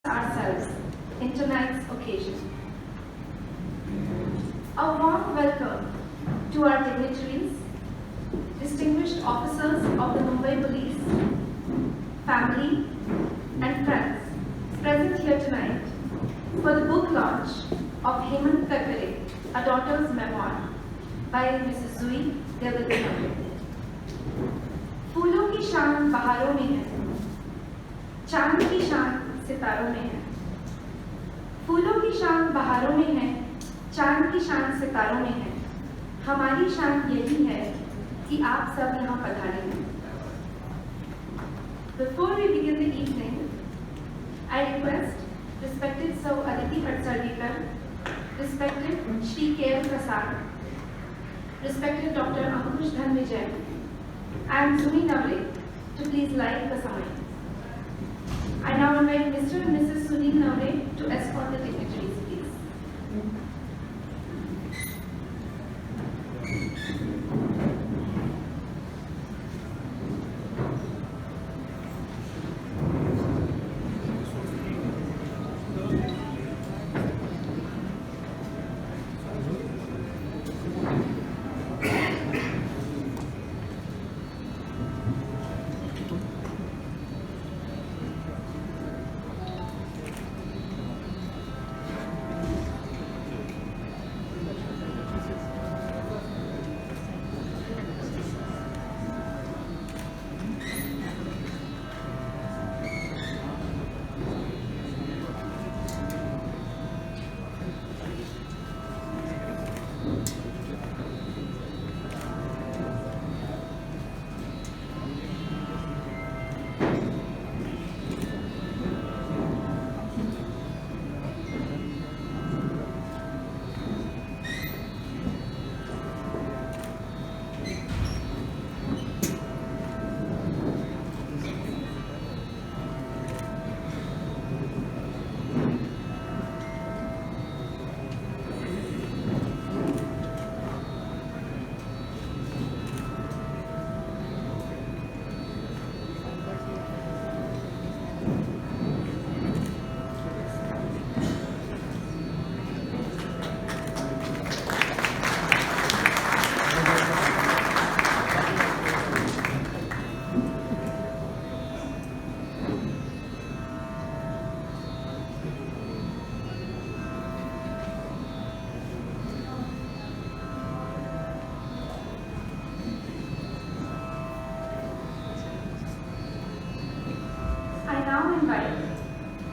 ourselves in tonight's occasion. A warm welcome to our dignitaries, distinguished officers of the Mumbai Police, family and friends present here tonight for the book launch of Karker, A Daughter's Memoir by Mrs. Zui Devadunabe. फूलों की शान बहारों में है, चांद की शान सितारों में है। फूलों की शान बहारों में है, चांद की शान सितारों में है। हमारी शान यही है कि आप सब यहाँ पधारे हैं। Before we begin the evening, I request respected Sir Aditi Patsardikar, respected Shri K.M. Prasad, respected Dr. Ankush Dhanvijay, and Suni Navle to please light the sign. I now invite Mr. and Mrs. Suni Navle to escort the dignitaries, please.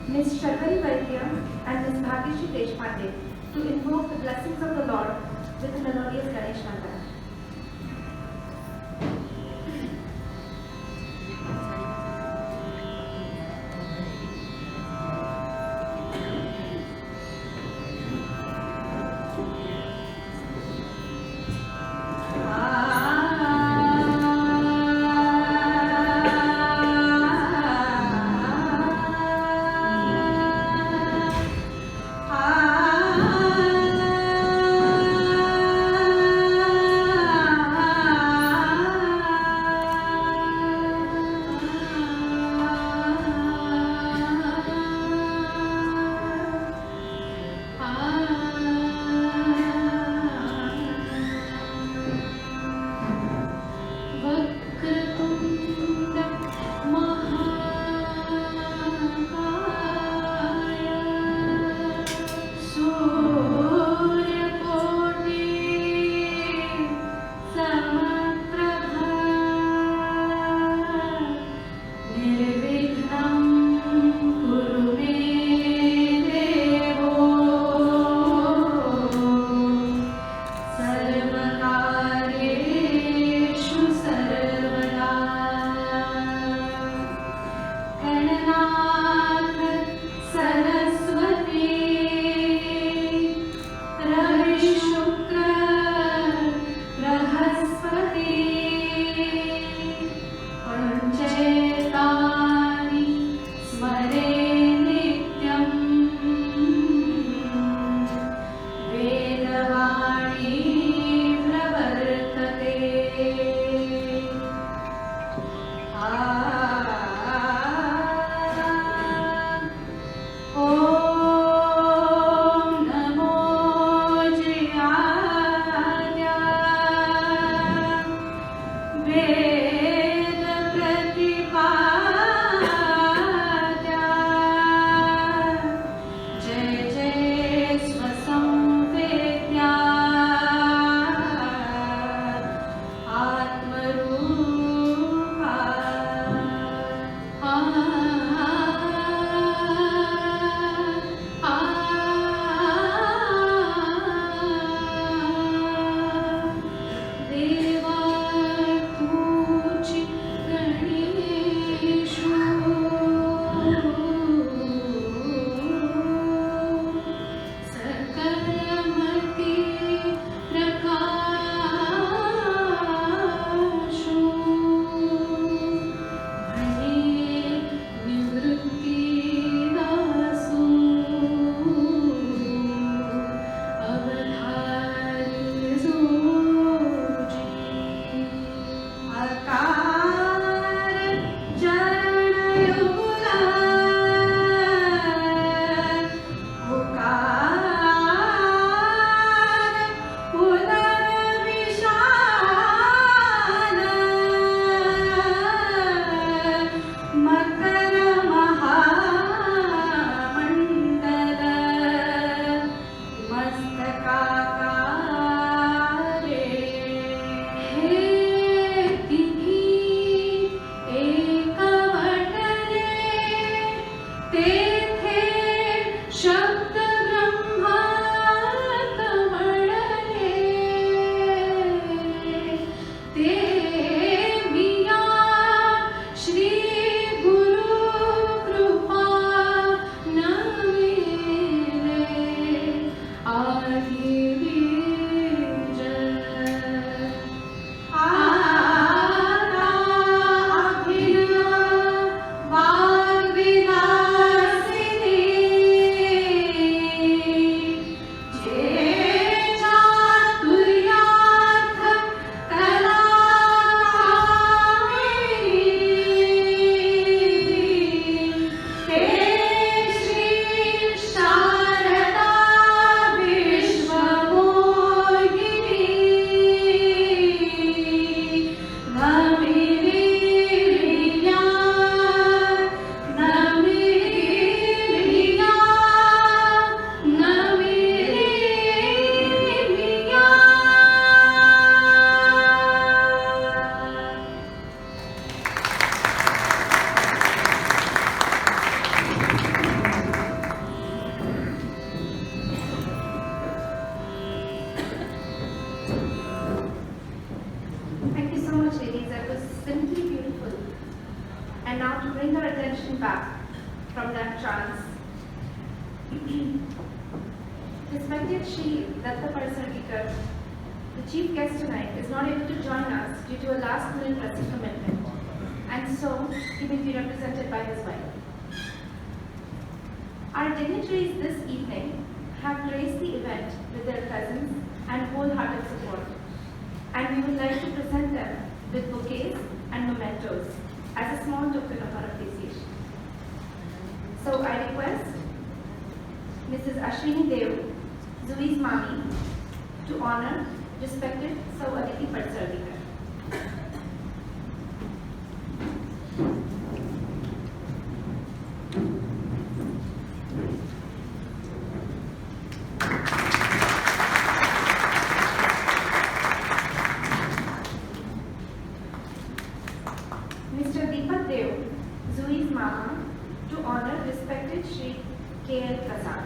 Ms. Sharvari Vaidya and Ms. Bhagyashree Deshpande to invoke the blessings of the Lord with the melodious Ganesh Mantra. Respected Shri Datta Parasargikar, the chief guest tonight, is not able to join us due to a last-minute pressing commitment, and so he will be represented by his wife. Our dignitaries this evening have graced the event with their presence and wholehearted support, and we would like to present them with bouquets and mementos as a small token of our appreciation. So I request Mrs. Ashwini Dev, Zui's mommy, to honor respected Sau Aditi Patsardikar. Mr. Deepak Dev, Zui's mama, to honor respected Shri K.L. Prasad.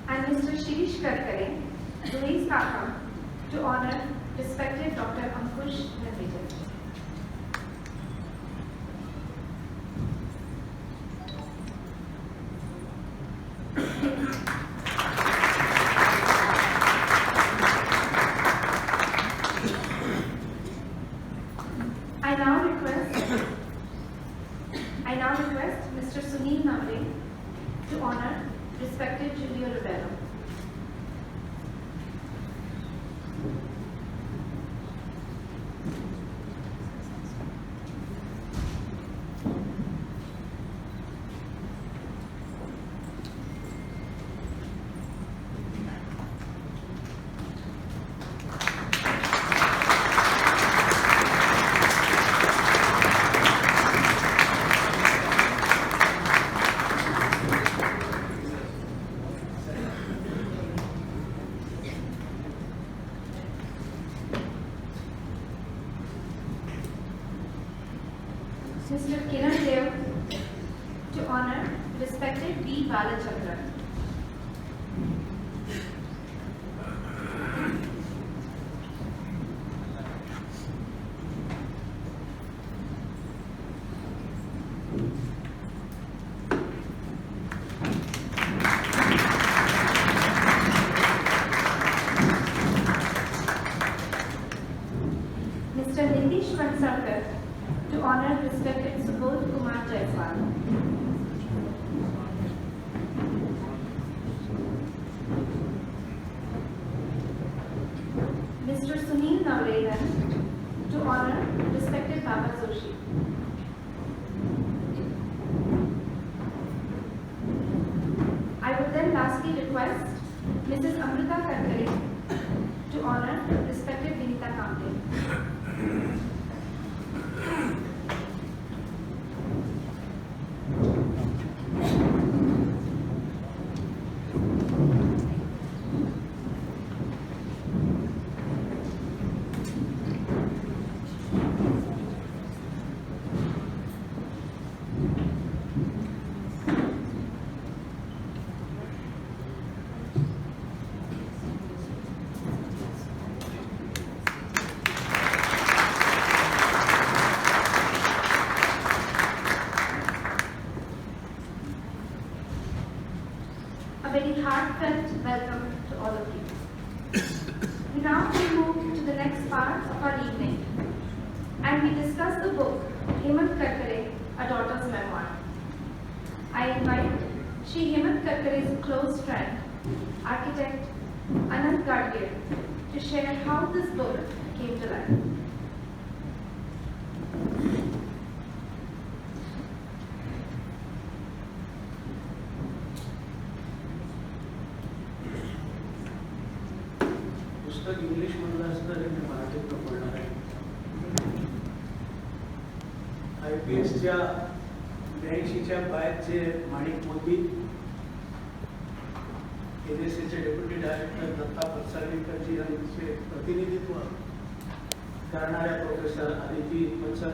And Mr. Shirish Karkar, Zui's Kaka, to honor respected Dr. Ankush Navijay. I now request Mr. Sunil Namre to honor respected Julio Rivero. Mr. Kiran Dev to honor respected D. Balachandran. Mr. Nitish Vansarkar to honor respected Subodh Kumar Jaiswal. Mr. Sunil Navredan to honor respected Baba Joshi. I would then lastly request Mrs. Amrita Karkare to honor Now we move to the next part of our evening, and we discuss the book Karkar, A Daughter's Memoir. I invite Shri Karkar's close friend, architect Anand Gadgil, to share how this book came to life. पुस्तक English मधलं असतं हे मी मराठीत बोलणार आहे. IPSच्या 82च्या बॅचचे माणिक मोती, NSAचे deputy director Dutta परसाळीकरजी यांचे प्रतिनिधित्व करणाऱ्या प्रोफेसर आदिती पत्सर,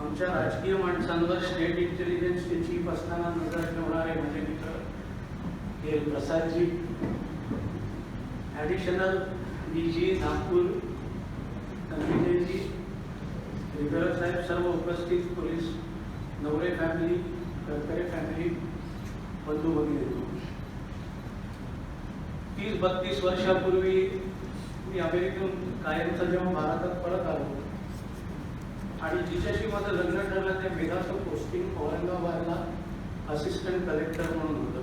आमच्या राजकीय माणसांवर स्टेट इंटेलिजन्सचे चीफ असताना नजर ठेवणारे माझे मित्र KL प्रसादजी, additional DG Nagpur Sanjayji, repair साहेब, सर्व उपस्थित पोलीस, नवरे फॅमिली, करकरे फॅमिली, बंधू भगिनी, 30-32 वर्षापूर्वी मी अमेरिकेतून कायमचा जेव्हा भारतात परत आलो आणि जिच्याशी माझं लग्न ठरलं त्या मेधाचं पोस्टिंग औरंगाबादला असिस्टंट कलेक्टर म्हणून होतं.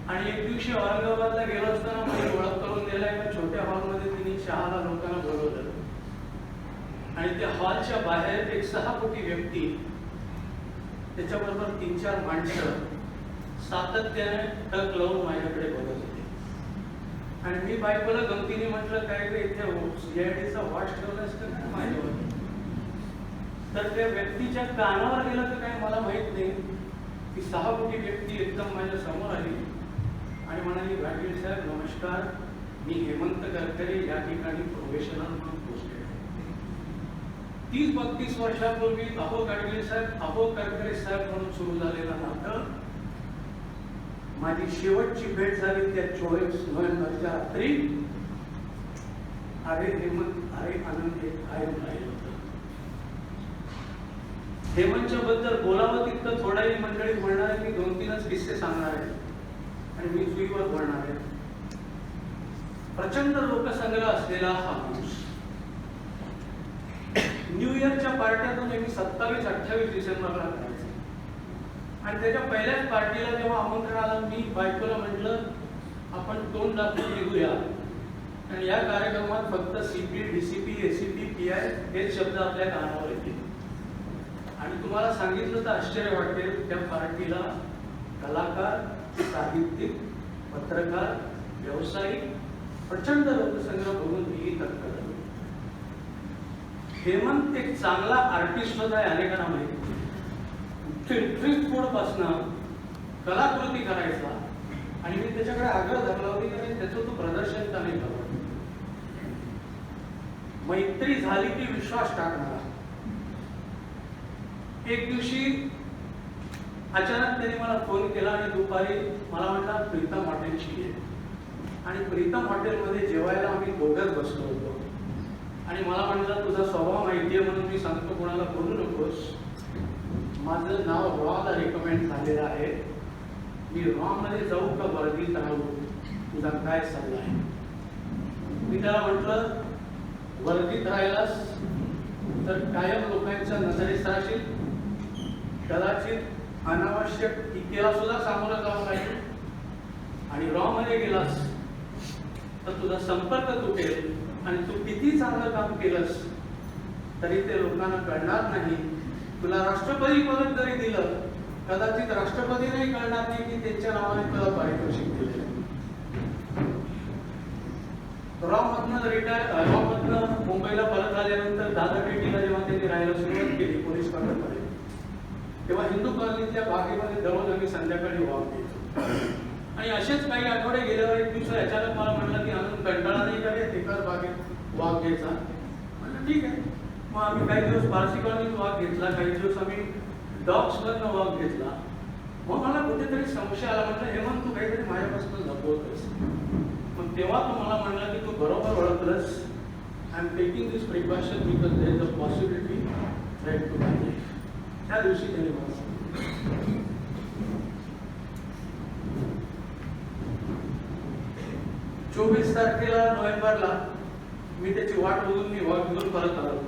आणि एक दिवशी औरंगाबादला गेलो असताना मला ओळख करून दिला एका छोट्या हॉलमध्ये तिने चहाला लोकांना बोलवलं आणि त्या हॉलच्या बाहेर एक 6 कोटी व्यक्ती, त्याच्याबरोबर 3-4 माणसं सातत्याने टक लावून माझ्याकडे बघत होते. आणि मी बायकोला गमतीने म्हटलं, काय रे इथे CIDचा वॉच ठेवला असतं ना माझ्यावर. तर त्या व्यक्तीच्या कानावर गेलं तर काय मला माहित नाही की 6 कोटी व्यक्ती एकदम माझ्या समोर आली आणि म्हणाली, गाडगीळ साहेब नमस्कार, मी हेमंत करकरे या ठिकाणी प्रोफेशनल म्हणून पोस्टेड आहे. 30-32 वर्षापूर्वी अहो गाडगीळ साहेब, अहो करकरे साहेब म्हणून सुरू झालेला नातं माझी शेवटची भेट झाली त्या 24 नोव्हेंबरच्या रात्री. अरे हेमंत, अरे आनंद, एक कायम राहिलं होतं. हेमंतच्या बद्दल बोलावं तितकं थोडाही मंडळी बोलणार आहे. मी 2-3च किस्से सांगणार आहे आणि मी जुईवर बोलणार आहे. प्रचंड लोकसंग्रह असलेला हा माणूस न्यू इयरच्या पार्ट्यातून मी 27-28 डिसेंबरला करायचं आणि त्याच्या पहिल्याच पार्टीला जेव्हा आमंत्रण आलं, मी बायकोला म्हटलं आपण तोंड दाखवून निघूया आणि या कार्यक्रमात फक्त CP, DCP, ACP, PI हेच शब्द आपल्या कानावर येतील. आणि तुम्हाला सांगितलं तर आश्चर्य वाटेल, त्या पार्टीला कलाकार, साहित्यिक, पत्रकार, व्यावसायिक प्रचंड लोकसंग्रह बघून मी तत्पर झालो. हेमंत एक चांगला आर्टिस्ट होता आहे अनेकांना माहिती. ट्रिस्ट बोर्ड पासून कलाकृती करायचा आणि मी त्याच्याकडे आग्रह धरला होती की त्याचं तो प्रदर्शन का नाही करत. मैत्री झाली की विश्वास टाकणारा. एक दिवशी अचानक त्याने मला फोन केला आणि दुपारी मला म्हटला प्रीतम हॉटेलची आहे. आणि प्रीतम हॉटेलमध्ये जेवायला आम्ही दोघंच बसलो होतो आणि मला म्हटलं तुझा स्वभाव माहिती आहे म्हणून मी सांगतो कोणाला बोलू नकोस, माझं नाव रॉला रिकमेंड झालेलं आहे, मी रॉमध्ये जाऊ का वर्दीत राहू, तुझा काय सल्ला आहे. मी त्याला म्हटलं वर्दीत राहिलास तर कायम लोकांच्या नजरेस राहशील, कदाचित अनावश्यक टीकेला सुद्धा सामोरं जावं लागेल आणि रॉ मध्ये गेलास तर तुझा संपर्क तुटेल आणि तू किती चांगलं काम केलंस तरी ते लोकांना कळणार नाही. तुला राष्ट्रपती पदक जरी दिलं कदाचित राष्ट्रपतीलाही कळणार नाही की त्यांच्या नावाने तुला पारितोषिक दिले. रॉमधनं मुंबईला परत आल्यानंतर दादा पेटीला जेव्हा त्यांनी राहायला सुरुवात केली पोलीस कॉर्नरमध्ये, तेव्हा हिंदू कॉलनीतल्या बागेमध्ये दररोज आम्ही संध्याकाळी वॉक घ्यायचो. आणि असेच काही आठवडे गेल्यावर एक दिवस अचानक मला म्हटलं की अजून कंटाळा नाही का रे एकाच बागेत वॉक घ्यायचा. म्हटलं ठीक आहे. मग आम्ही काही दिवस पारसी कॉलनीत वॉक घेतला, काही दिवस आम्ही डॉग्समधनं वॉक घेतला. मग मला कुठेतरी संशय आला, म्हटलं हेमंत तू काहीतरी माझ्यापासून लपवतोस. मग तेव्हा तू मला म्हणला की तू बरोबर ओळखलंस, I am taking this precaution because there is a possibility that to my life. त्या दिवशी त्यांनी मला सांगितलं. 24 तारखेला नोव्हेंबरला मी त्याची वाट बघून मी घेऊन परत आलो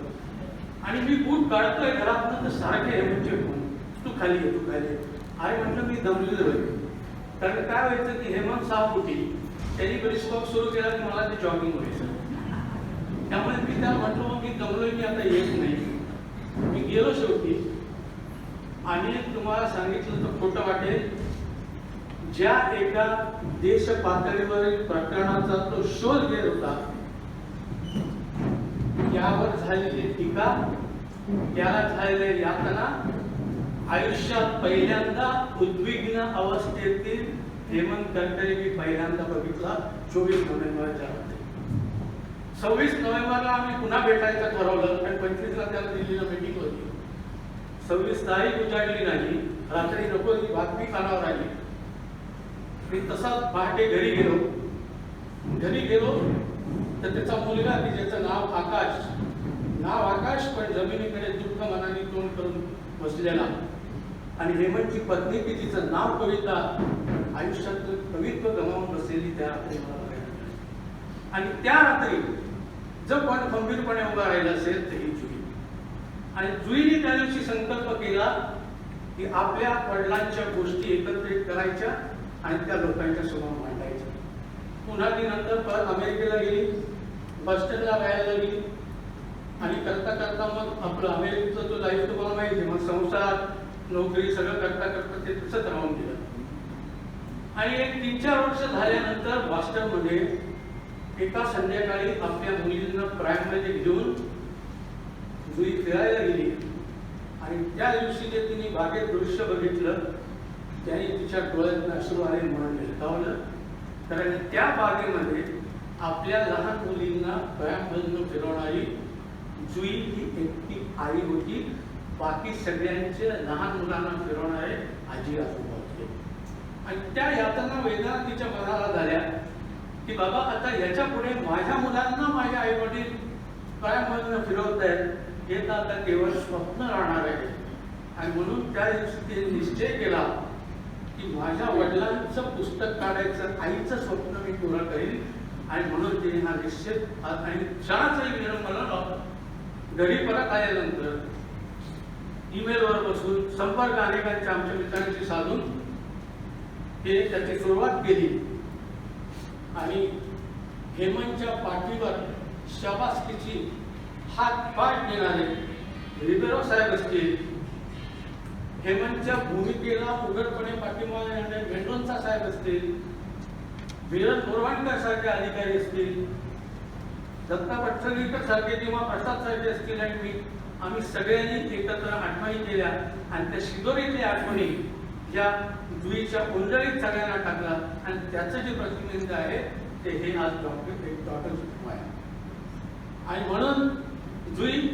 आणि मी बूट काढतोय घरातनं तर सारखे हेमंतचे फोन, तू खाली ये, तू खाली ये. आई म्हटलं मी दमलेलो आहे. कारण काय व्हायचं की हेमंत 6 फुटी त्यांनी पेरिस्कोप सुरू केला की मला ते जॉगिंग व्हायचं. त्यामुळे मी त्याला म्हटलं मग मी दमलोय, मी आता येत नाही. मी गेलो शेवटी आणि तुम्हाला सांगितलं तर खोटं वाटेल, ज्या एका देश पातळीवरील प्रकरणाचा तो शोध घेत होता यावर झालेली टीका, त्याला झालेली यातना, आयुष्यात पहिल्यांदा उद्विग्न अवस्थेतील हेमंत करकर मी पहिल्यांदा बघितला 24 नोव्हेंबरच्या रात्री. 26 नोव्हेंबरला आम्ही पुन्हा भेटायचं ठरवलं आणि 25ला त्याला दिल्लीला मीटिंग होती. 26 तारीख उजाडली नाही, रात्री नको ती बातमी कानावर आली. मी तसाच पहाटे घरी गेलो तर त्याचा मुलगा की ज्याचं नाव आकाश पण जमिनीकडे दुःख मनाने तोंड करून बसलेला, आणि हेमंतची पत्नी की तिचं नाव कविता, आयुष्यातलं कवित्व गमावून बसलेली त्या रात्री मला बघायला मिळाली. आणि त्या रात्री जर कोण खंबीरपणे उभा राहिला असेल तर ही जुई. आणि जुईने त्या दिवशी संकल्प केला की आपल्या वडिलांच्या गोष्टी एकत्रित करायच्या आणि त्या लोकांच्या समोर मांडायच्या. पुन्हा ती नंतर परत अमेरिकेला गेली, बॉस्टनला राहायला गेली आणि करता करता मग आपलं अमेरिकेचा तो लाईफ तुम्हाला माहिती आहे. मग संसार, नोकरी सगळं करता करता ते तसंच राहून गेलं. आणि एक 3-4 वर्ष झाल्यानंतर बॉस्टनमध्ये एका संध्याकाळी आपल्या मुलींना प्राईममध्ये घेऊन जुई फिरायला गेली. आणि त्या दिवशी जे तिने बागेत दृश्य बघितलं त्याने तिच्या डोळ्यात अश्रू आले, म्हणून हेलकावलं. कारण त्या बागेमध्ये आपल्या लहान मुलींना प्राईममधून फिरवणारी जुई ही एकटी आई होती. बाकी सगळ्यांचे लहान मुलांना फिरवणारे आजी आजोबा होते. आणि त्या यातना वेदना तिच्या मनाला झाल्या की बाबा आता याच्या पुढे माझ्या मुलांना माझे आई वडील प्राईममधून फिरवत आहेत, हे तर आता केवळ स्वप्न राहणार आहे. आणि म्हणून त्या दिवशी तिने निश्चय केला की माझ्या वडिलांचं पुस्तक काढायचं, आईचं स्वप्न मी पूर्ण करीन. आणि म्हणून तिने हा निश्चय आणि क्षणाचाही विलंब घरी परत आल्यानंतर ईमेलवर बसून संपर्क अनेकांच्या आमच्या मित्रांशी साधून ते त्याची सुरुवात केली. आणि हेमंतच्या पाठीवर शाबासकीची हातपाठ देणारे रिबेरो साहेब असतील, हेमंतच्या भूमिकेला उघडपणे पाठिंबा देणारे मेंडोन्सा साहेब असतील, वीरन बोरवाणकर सारखे अधिकारी असतील, दत्ता पटसगीकर सारखे किंवा प्रसाद सारखे असतील, आणि आम्ही सगळ्यांनी एकत्र आठवणी केल्या. आणि त्या शिदोरीतल्या आठवणी या जुईच्या कुंडलीत सगळ्यांना टाकला. आणि त्याचं जे प्रतिबिंब आहे ते हे आज डॉक्टर आहे. आणि म्हणून जुई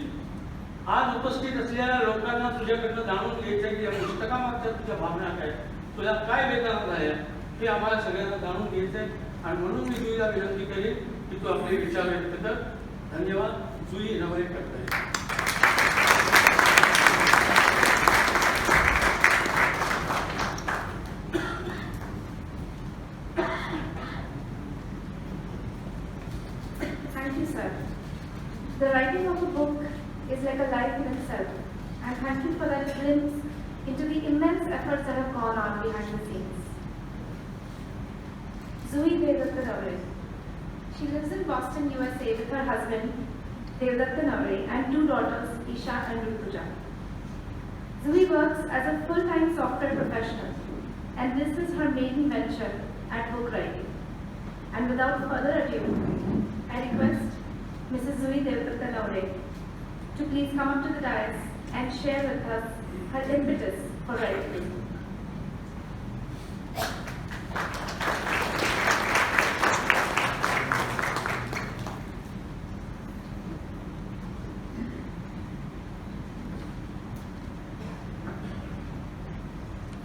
आज उपस्थित असलेल्या लोकांना तुझ्याकडनं जाणून घ्यायचं की या पुस्तकामागच्या तुझ्या भावना काय, तुला काय वेदना झाल्या हे आम्हाला सगळ्यांना जाणून घ्यायचंय. आणि म्हणून मी जुईला विनंती करेन की तू आपले विचार व्यक्त कर. धन्यवाद. जुई नवरे करताय. Thank you, sir. The writing of a book is like a life in itself, and thank you for that glimpse into the immense efforts that have gone on behind the scenes. Zui Devdatta Navre. She lives in Boston, USA with her husband, Devdatta Navre, and 2 daughters, Isha and Rutuja. Zui works as a full-time software professional, and this is her maiden venture at book writing. And without further ado, I request Mrs. Zui Devdatta Navre to please come up to the dais and share with us her impetus for writing.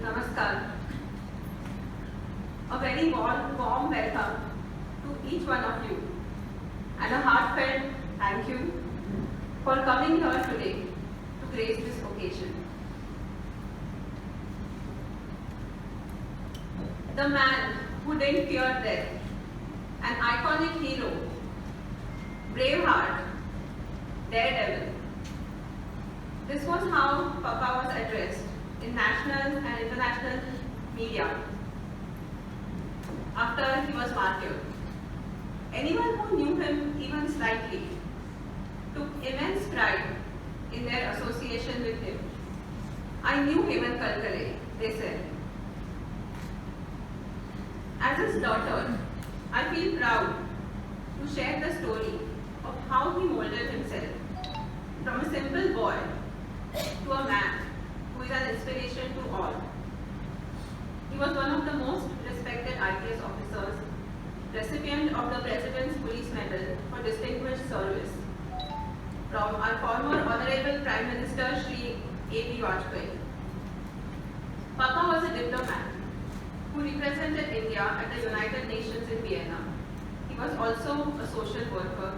Namaskar. A very warm welcome to each one of you, and a heartfelt thank you for coming here today to grace this occasion. The man who didn't fear death an iconic hero, braveheart, daredevil. This was how Papa was addressed in national and international media after he was martyred. Anyone who knew him even slightly took immense pride in their association with him. I knew Quint, they said. As his daughter, I feel proud to share the story of how he molded himself from a simple boy to a man who is an inspiration to all. He was one of the most respected IPS officers, recipient of the President's Police Medal for Distinguished Service from our former Honorable Prime Minister Shri A.B. Vajpayee. Papa was a diplomat who represented India at the United Nations in Vienna. He was also a social worker.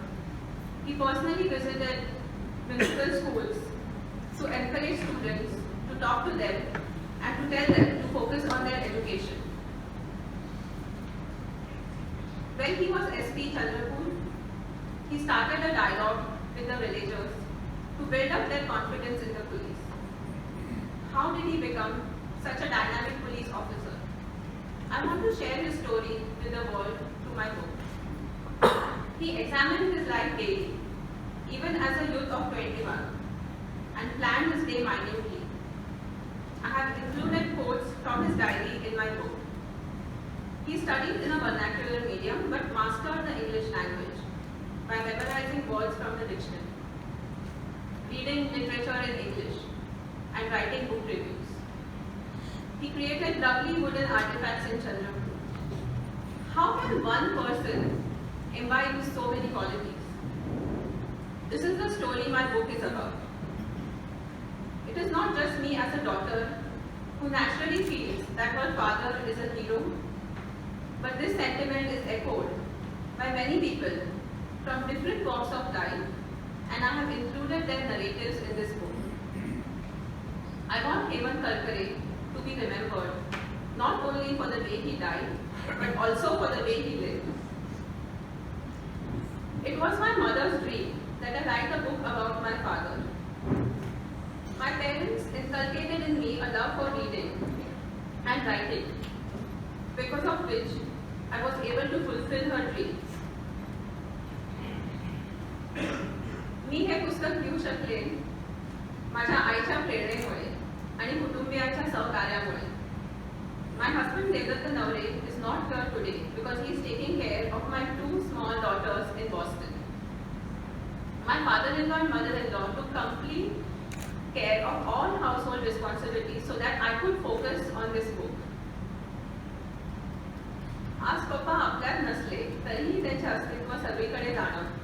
He personally visited municipal schools to encourage students to talk to them and to tell them to focus on their education. When he was SP Chandrapur, he started a dialogue with the villagers to build up their confidence in the police. How did he become such a dynamic police officer? I want to share his story with the world through my book. He examined his life daily, even as a youth of 21, and planned his day minutely. I have included quotes from his diary in my book. He studied in a vernacular medium but mastered the English language by memorizing words from the dictionary, reading literature in English, and writing book reviews. He created lovely wooden artifacts in Chandrapur. How can one person imbibe so many qualities? This is the story my book is about. It is not just me as a daughter who naturally feels that her father is a hero, but this sentiment is echoed by many people from different walks of life, and I have included their narratives in this book. I want Karkar to be remembered not only for the way he died, but also for the way he lived. It was my mother's dream that I write a book about my father. My parents inculcated in me a love for reading and writing, because of which I was able to fulfill her dreams. मी हे पुस्तक लिहू शकले माझ्या आईच्या प्रेरणेमुळे आणि कुटुंबियांच्या सहकार्यामुळे. My husband Devdatta Navre is not here today because he is taking care of my 2 small daughters in Boston. My father-in-law and mother-in-law took complete care of all household responsibilities so that I could focus on this book. आज पप्पा आपल्यात नसले तरीही त्यांचे अस्तित्व सगळीकडे जाणवते,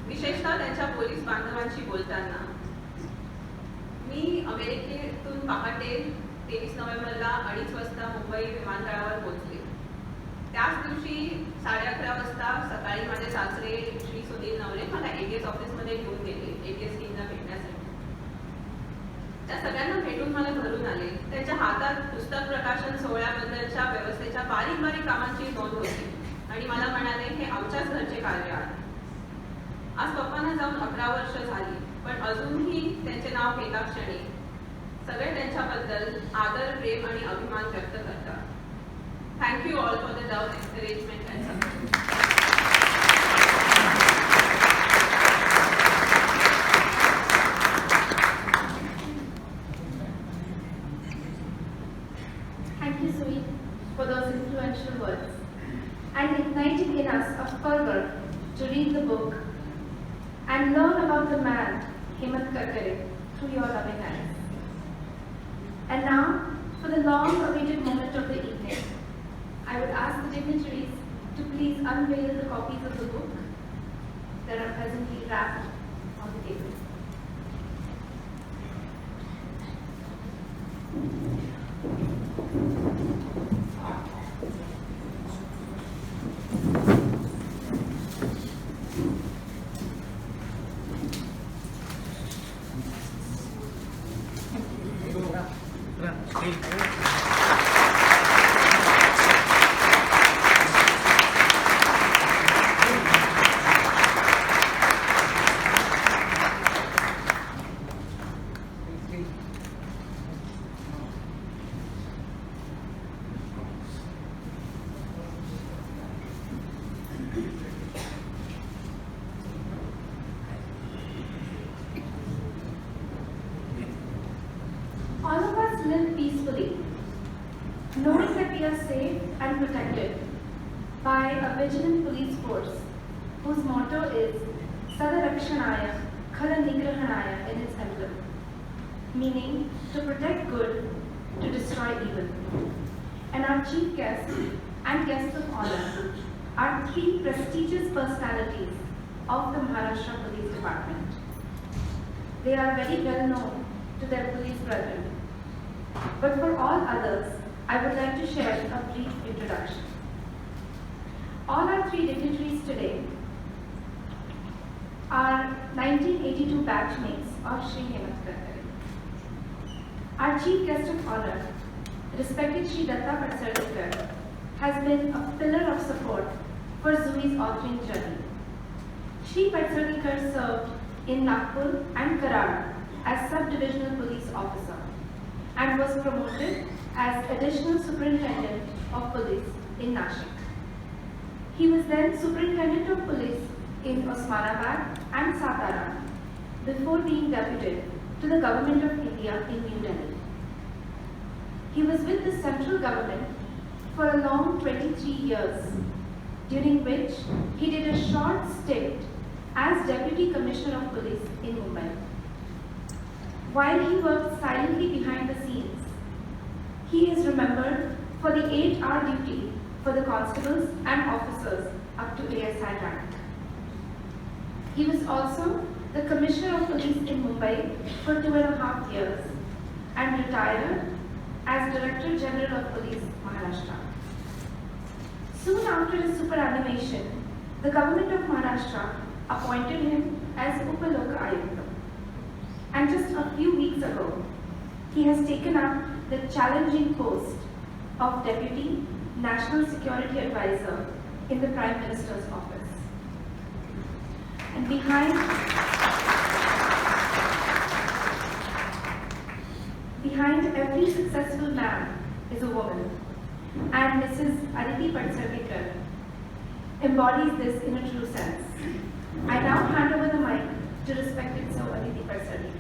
विशेषतः त्यांच्या पोलीस बांधवांशी बोलताना. मी अमेरिकेतून पहाटे 23 नोव्हेंबरला 2:30 वाजता मुंबई विमानतळावर पोहोचले. त्याच दिवशी 11:30 वाजता सकाळी माझे सासरे श्री सुनील नवरे मला एटीएस ऑफिसमध्ये घेऊन गेले एटीएस टीमला भेटण्यासाठी. त्या सगळ्यांना भेटून मला घरून आले. त्यांच्या हातात पुस्तक प्रकाशन सोहळ्याबद्दलच्या व्यवस्थेच्या बारीक बारीक कामांची नोंद होती आणि मला म्हणाले हे आमच्याच घरचे कार्य आहे. आज पप्पांना जाऊन 11 वर्ष झाली, पण अजूनही त्यांचे नाव एका क्षणी सगळे त्यांच्याबद्दल आदर, प्रेम आणि अभिमान व्यक्त करतात. Thank you all for the love, encouragement and support. Thank you, Sweet, for those influential words and igniting in us a fervor to read the book and learn about the man, Karkar, through your loving eyes. And now, for the long-awaited moment of the evening, I would ask the dignitaries to please unveil the copies of the book that are presently wrapped on the table. knowing that we are safe and protected by a vigilant police force whose motto is Sadarakshanaya Khala Nigrahanaya in its emblem, meaning to protect good, to destroy evil. And our chief guest and guests of honor are three prestigious personalities of the Maharashtra Police Department. They are very well known to their police brethren. But for all others, I would like to share a brief introduction. All our three dignitaries today are 1982 batchmates of Shri Hemant Karkar. Our chief guest of honor, respected Shri Datta Patsardikar, has been a pillar of support for Zui's authoring journey. Shri Patsardikar served in Nagpur and Karad as sub-divisional police officer and was promoted as additional superintendent of police in Nashik. He was then superintendent of police in Osmanabad and Satara before being deputed to the Government of India in New Delhi. He was with the central government for a long 23 years, during which he did a short stint as Deputy Commissioner of Police in Mumbai. While he worked silently behind the scenes, he is remembered for the 8-hour duty for the constables and officers up to ASI rank. He was also the Commissioner of Police in Mumbai for 2.5 years and retired as Director General of Police, Maharashtra. Soon after his superannuation, the government of Maharashtra appointed him as Upaloka Ayukta. And just a few weeks ago, he has taken up the challenging post of Deputy National Security Advisor in the Prime Minister's office. And behind every successful man is a woman. And Mrs. Aditi Patsardikar embodies this in a true sense. I now hand over the mic to respected Sir Aditi Patsardikar.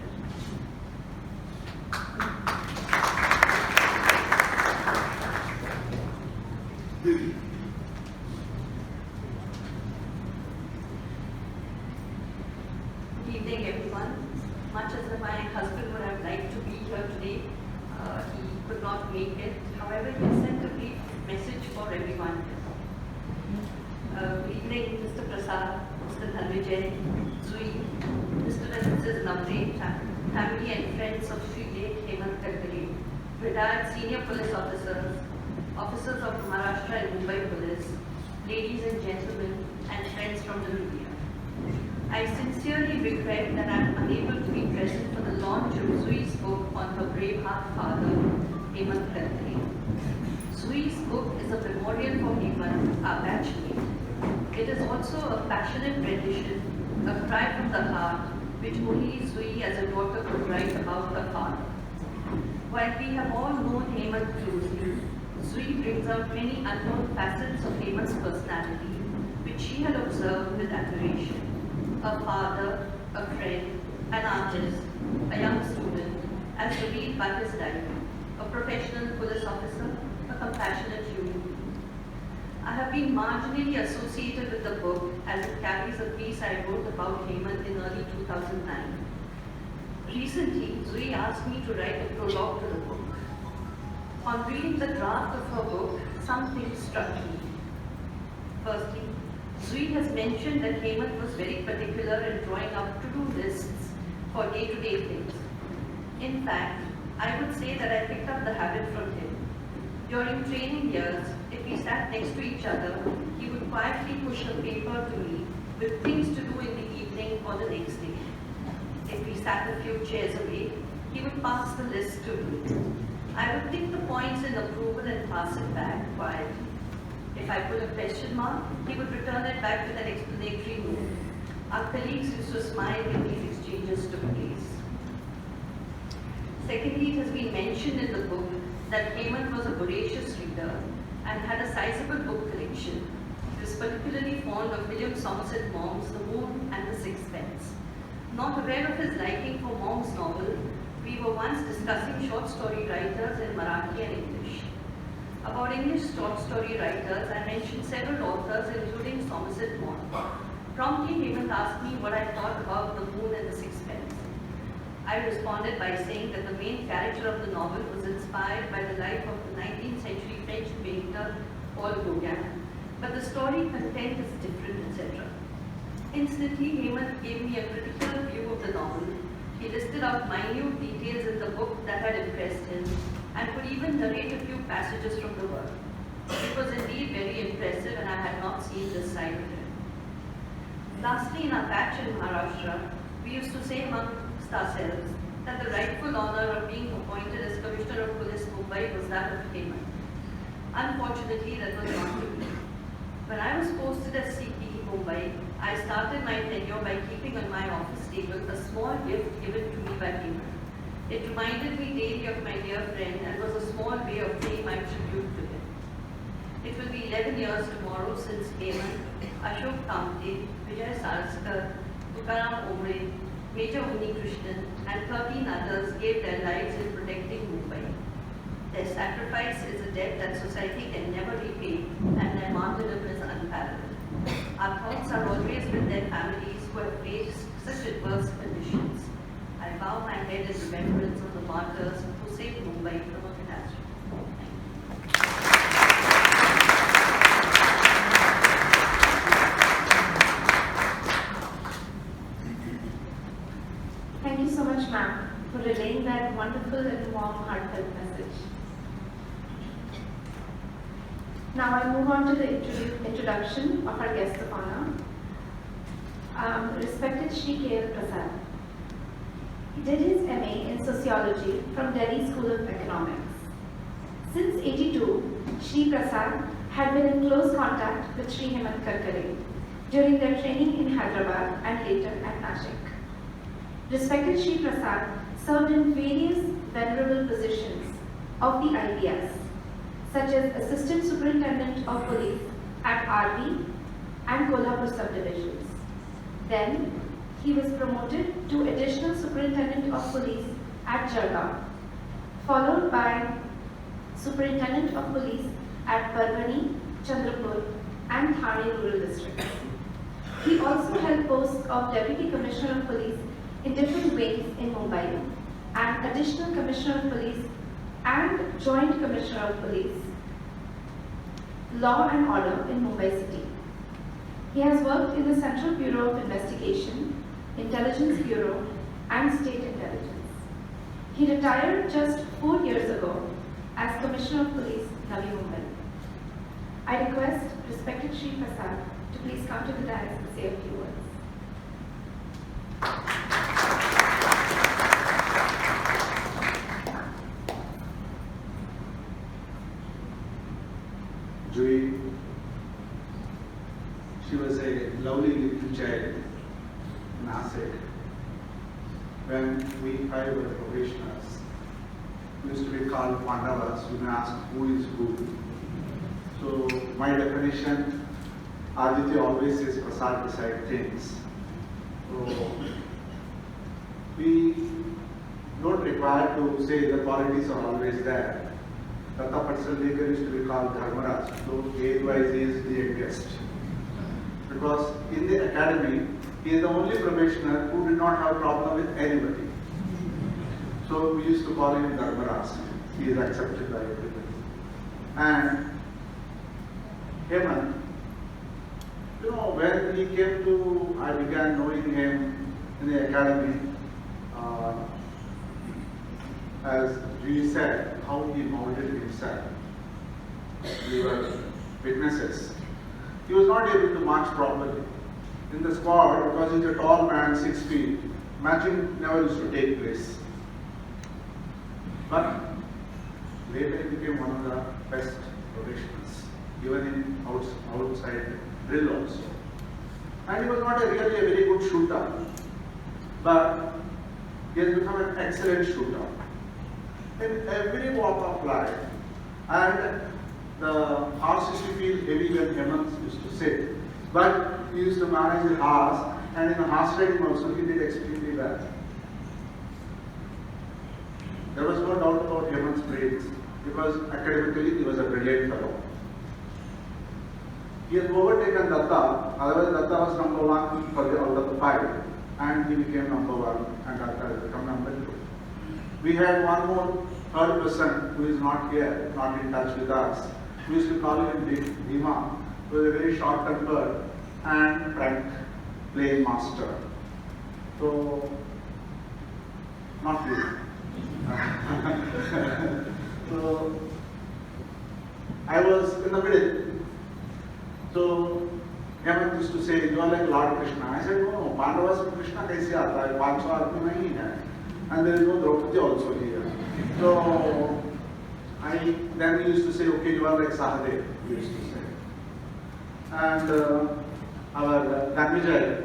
Good evening, everyone. Much as my husband would have liked to be here today, he could not make it. However, he sent a brief message for everyone. Good evening, Mr. Prasad, Mr. Dhanvijay, Zui, Mr. and Mrs. Navdeep, family and friends of Shri Hemant Karkar, retired senior police officers, officers of Maharashtra and Mumbai Police, ladies and gentlemen, and friends from the media. I sincerely regret that I am unable to be present for the launch of Zui's book on her braveheart father, Hemant Karkar. Zui's book is a memorial for Hemant, our batchmate. It is also a passionate rendition, a cry from the heart, which only Zui as a daughter could write about her father. While we have all known Hemant closely, Zui brings out many unknown facets of Hemant's personality, which she had observed with admiration. A father, a friend, an artist, a young student, as revealed by his diary, a professional police officer, a compassionate human being. I have been marginally associated with the book as it carries a piece I wrote about Hemant in early 2009. Recently, Zui asked me to write a prologue to the book. On reading the draft of her book, some things struck me. Firstly, Zui has mentioned that Hemant was very particular in drawing up to-do lists for day-to-day things. In fact, I would say that I picked up the habit from him. During training years, if we sat next to each other, he would quietly push a paper to me with things to do in the evening or the next day. If we sat a few chairs away, he would pass the list to me. I would tick the points in approval and pass it back quietly. If I put a question mark, he would return it back with an explanatory note. Our colleagues used to smile when these exchanges took place. Secondly, it has been mentioned in the book that Hemant was a voracious reader and had a sizable book collection. He was particularly fond of William Somerset Maugham's The Moon and the Sixpence. Not aware of his liking for Maugham's novel, we were once discussing short story writers in Marathi and English. About English short story writers, I mentioned several authors, including Somerset Maugham. Promptly, Hemant asked me what I thought about The Moon and the Sixpence. I responded by saying that the main character of the novel was inspired by the life of the 19th century French painter Paul Gauguin, but the story content is different, etc. Instantly, Hemant gave me a critical view of the novel. He listed out minute details in the book that had impressed him and could even narrate a few passages from the work. It was indeed very impressive, and I had not seen this side of him. Lastly, in our batch in Maharashtra, we used to say amongst ourselves that the rightful honor of being appointed as Commissioner of Police Mumbai was that of Hemant. Unfortunately, that was not to be. When I was posted as CPE Mumbai, I started my tenure by keeping on my office table a small gift given to me by Hemant. It reminded me daily of my dear friend and was a small way of paying my tribute to him. It will be 11 years tomorrow since Hemant, Ashok Kamte, Vijay Sarskar, Tukaram Omre, Major Uni Krishnan, and 13 others gave their lives in protecting Mumbai. Their sacrifice is a debt that society can never repay, and their martyrdom is unparalleled. Our thoughts are always with their families who have faced such adverse conditions. I bow my head in remembrance of the martyrs who saved Mumbai from a catastrophe. Thank you so much, ma'am, for relaying that wonderful and warm, heartfelt message. Now I move on to the introduction of our guest of honor, respected Shri K.L. Prasad. He did his MA in Sociology from Delhi School of Economics. Since '82, Shri Prasad had been in close contact with Shri Hemant Karkare during their training in Hyderabad and later at Nashik. Respected Shri Prasad served in various venerable positions of the IBS, such as Assistant Superintendent of Police at RV and Kolhapur subdivisions. Then, he was promoted to Additional Superintendent of Police at Jalgaon, followed by Superintendent of Police at Parbhani, Chandrapur, and Thane rural districts. He also held posts of Deputy Commissioner of Police in different wings in Mumbai, and Additional Commissioner of Police and Joint Commissioner of Police, Law and Order in Mumbai City. He has worked in the Central Bureau of Investigation, Intelligence Bureau, and State Intelligence. He retired just 4 years ago as Commissioner of Police, Navi Mumbai. I request respected Shri Prasad to please come to the dais and say a few words. Joy, she was a lovely little child in Nashik. When we 5 were probationers, we used to be called Pandavas. We may ask who is who. So my definition, Aditya always says Prasad beside things. So we don't require to say the qualities are always there. Tata Patsalekar used to be called Dharmaraj, so age-wise he is the youngest. Because in the academy, he is the only probationer who did not have a problem with anybody. So we used to call him Dharmaraj. He is accepted by everybody. And Hemant, when he came to, I began knowing him in the academy, as Julie said, how he molded himself. We were witnesses. He was not able to march properly. In the squad, because he's a tall man, 6 feet, matching never used to take place. But later he became one of the best probationers, even in outside drill also. And he was not really a very good shooter, but he has become an excellent shooter. In every walk of life, and the horse used to feel heavy when Hemant used to sit, but he used to manage the horse, and in the horse riding also he did extremely well. There was no doubt about Hemant's brains. because academically he was a brilliant fellow. He had overtaken Datta, otherwise Datta was number 1 for the out of the 5, and he became number 1 and Datta has become number 2. We had one more third person who is not here, not in touch with us. We used to call him Bhima, who was a very short-tempered and frank playing master. So, not really. So, I was in the middle. So, Hemant used to say, you are like Lord Krishna. I said, no, Pandavas with Krishna kaise aata hai? 500 aadmi nahi hai. And there is no Draupadi also here. So, then he used to say, okay, you are like Sahadev, he used to say. And our Dhanvijay,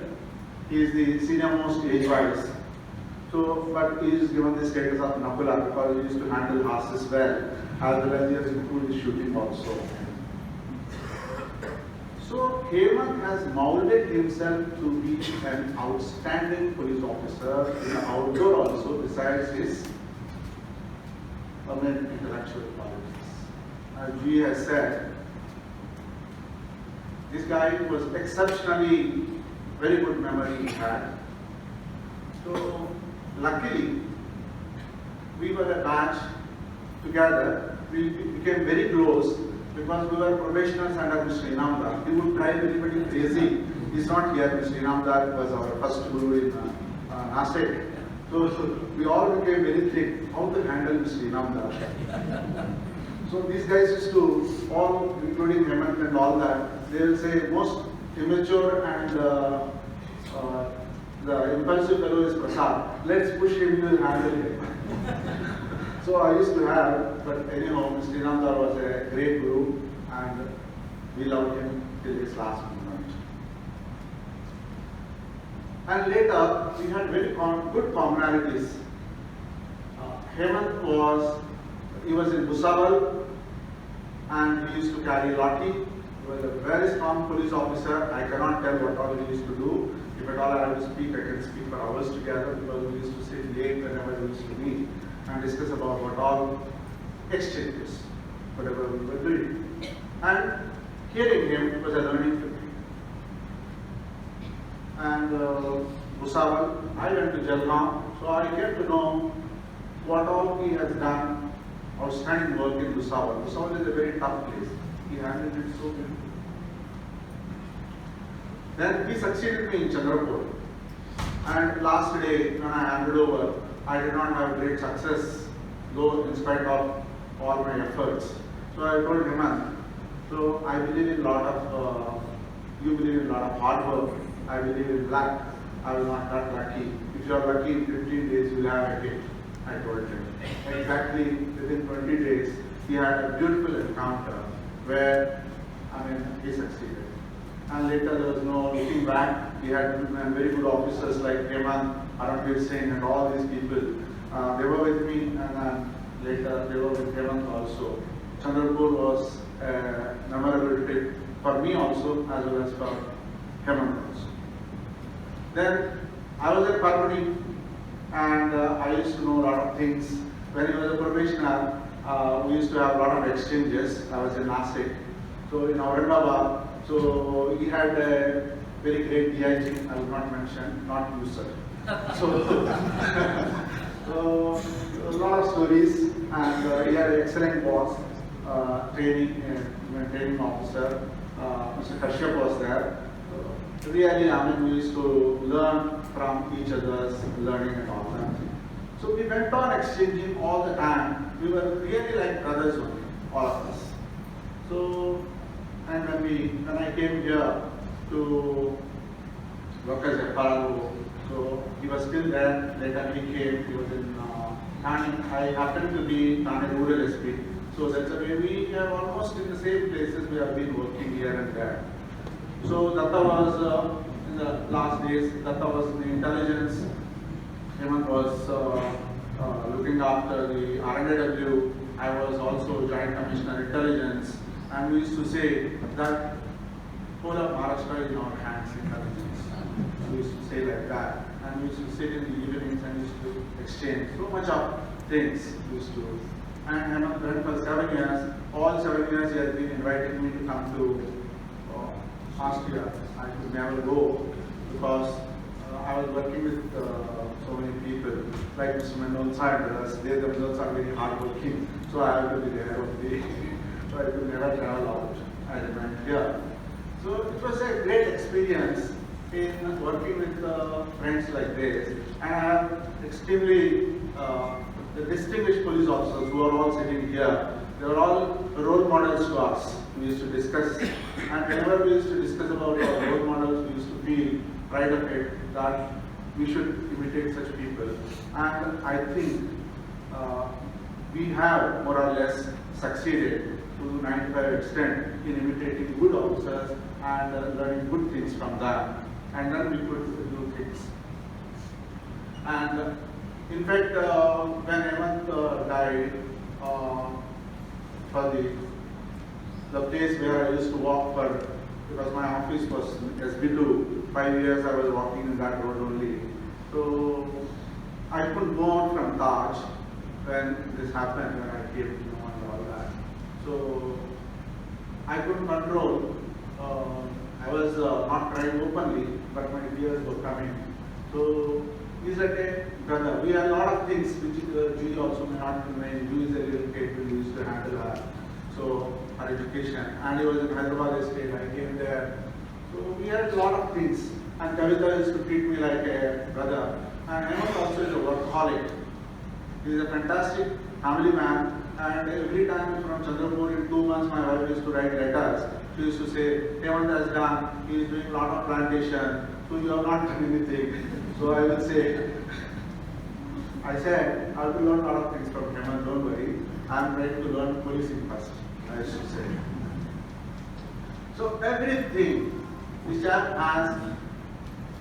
he is the senior most age-wise. So, but he is given the status of Nakula because he used to handle horses well, as well as he has improved his shooting also. So, Hemant has molded himself to be an outstanding police officer in the outdoor also, besides his intellectual qualities. As G has said, this guy was exceptionally very good memory he had. So, luckily, we were a batch together. We became very close because we were professionals under Mr. Inamdar. He would drive everybody crazy. He's not here. Mr. Inamdar was our first guru in Nasik. So we all became very thick. How to handle Mr. Inamdar? So these guys used to, all, including Hemant and all that, they will say most immature and the impulsive fellow is Prasad. Let's push him, we will handle him. So I used to have, but anyhow, Mr. Inamdar was a great guru and we loved him till his last moment. And later, we had very good commonalities. Hemant he was in Bhusawal and he used to carry Lati. He was a very strong police officer. I cannot tell what all he used to do. If at all I have to speak, I can speak for hours together because we used to sit late whenever we used to meet and discuss about what all exchanges, whatever we were doing. And hearing him was a learning for me. And Bhusawal, I went to Jalgaon, so I get to know what all he has done, outstanding work in Bhusawal. Bhusawal is a very tough place. He handled it so well. Then he succeeded me in Chandrapur. And last day, when I handed over, I did not have great success, though in spite of all my efforts. So I told him, so I believe in a lot of, you believe in a lot of hard work. I believe in luck. I was not that lucky. If you are lucky in 15 days, you will have a hit. I told him. Exactly within 20 days, he had a beautiful encounter where, he succeeded. And later there was no looking back. He had very good officers like Hemant, Aramveer Singh and all these people. They were with me and later they were with Hemant also. Chandrapur was a memorable trip for me also as well as for Hemant also. Then I was at Parvati and I used to know a lot of things. When he was a probationer, we used to have a lot of exchanges. I was in Nasik. So in Aurangabad, so he had a very great DIG, I will not mention, not you sir. So, a lot of stories and he had an excellent boss, training officer, Mr. Kashyap was there. Really, we used to learn from each other's learning and all that. So we went on exchanging all the time. We were really like brothers only, all of us. So, and when I came here to work as a Parago, so he was still there. Later he came, he was in Thane. I happened to be Thane Rural SP. So that's the way we are almost in the same places we have been working here and there. So Datta was in the last days, Datta was in the intelligence, Hemant was looking after the RNAW, I was also Joint Commissioner Intelligence, and we used to say that whole of Maharashtra is in our hands, intelligence. We used to say like that, and we used to sit in the evenings and used to exchange so much of things we used to. and Hemant ran for 7 years. All 7 years he has been inviting me to come to Austria. I could never go because I was working with so many people like Mr. Manol Sanders. They themselves are very hardworking, so I have to be there only. So I could never travel out. I remained here. So it was a great experience in working with friends like this, and I have extremely the distinguished police officers who are all sitting here. They were all role models to us. We used to discuss, and whenever we used to discuss about our role models, we used to feel pride of it that we should imitate such people. And I think we have more or less succeeded to 95% in imitating good officers and learning good things from them. And then we could do things. And in fact, when Hemant died, for the place where I used to walk for, because my office was SB2, 5 years I was walking in that road only. So I couldn't go on from Taj when this happened, when I came to know and all that. So I couldn't control. I was not crying openly, but my tears were coming. So he's like a brother. We had a lot of things which Julie also may not remain. Julie is a little kid who used to handle her. So her education. And he was in Hyderabad Estate. I came there. So we had a lot of things. And Kavita used to treat me like a brother. And Hemant also is a workaholic. He is a fantastic family man. And every time from Chandrapur in 2 months, my wife used to write letters. She used to say, Hemant has done, he is doing a lot of plantation, so you have not done anything. So I would say, I said, I will learn a lot of things from Hemant, don't worry. I am ready to learn policing first, I should say. So everything which I has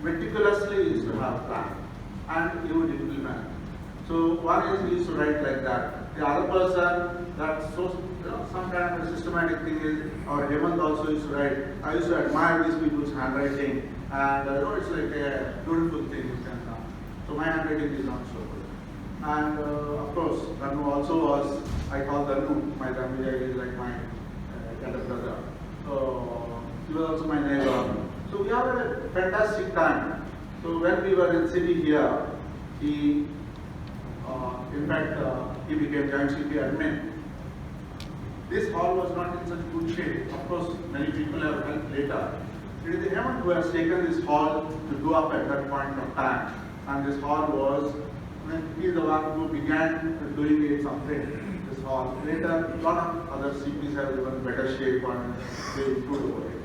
meticulously used to have planned and he would implement. So one is he used to write like that. The other person, that's so, some kind of a systematic thing is, or Hemant also used to write. I used to admire these people's handwriting, and it's like a beautiful thing you can do. So my handwriting is not so good. And of course, Danu also was, I call Danu, my Dhanvijay is like my elder brother. So he was also my neighbor. So we had a fantastic time. So when we were in city here, he, in fact, he became joint city admin. This hall was not in such good shape. Of course, many people have helped later. It is Hemant who has taken this hall to go up at that point of time. And this hall was, he is the one who began doing it something, this hall. Later, a lot of other CPs have given better shape and they improved over it.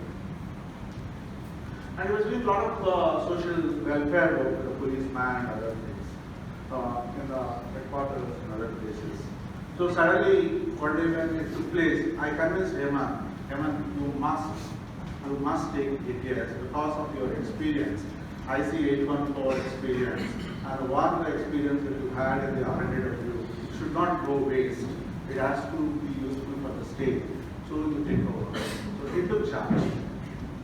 And he was doing a lot of social welfare work with the policeman and other things in the headquarters and other places. So suddenly, one day when it took place, I convinced Hemant, you must take ATS because of your experience. I see 814 experience, and one the experience that you had in the R&D of you, it should not go waste. It has to be useful for the state. So you take over. So he took charge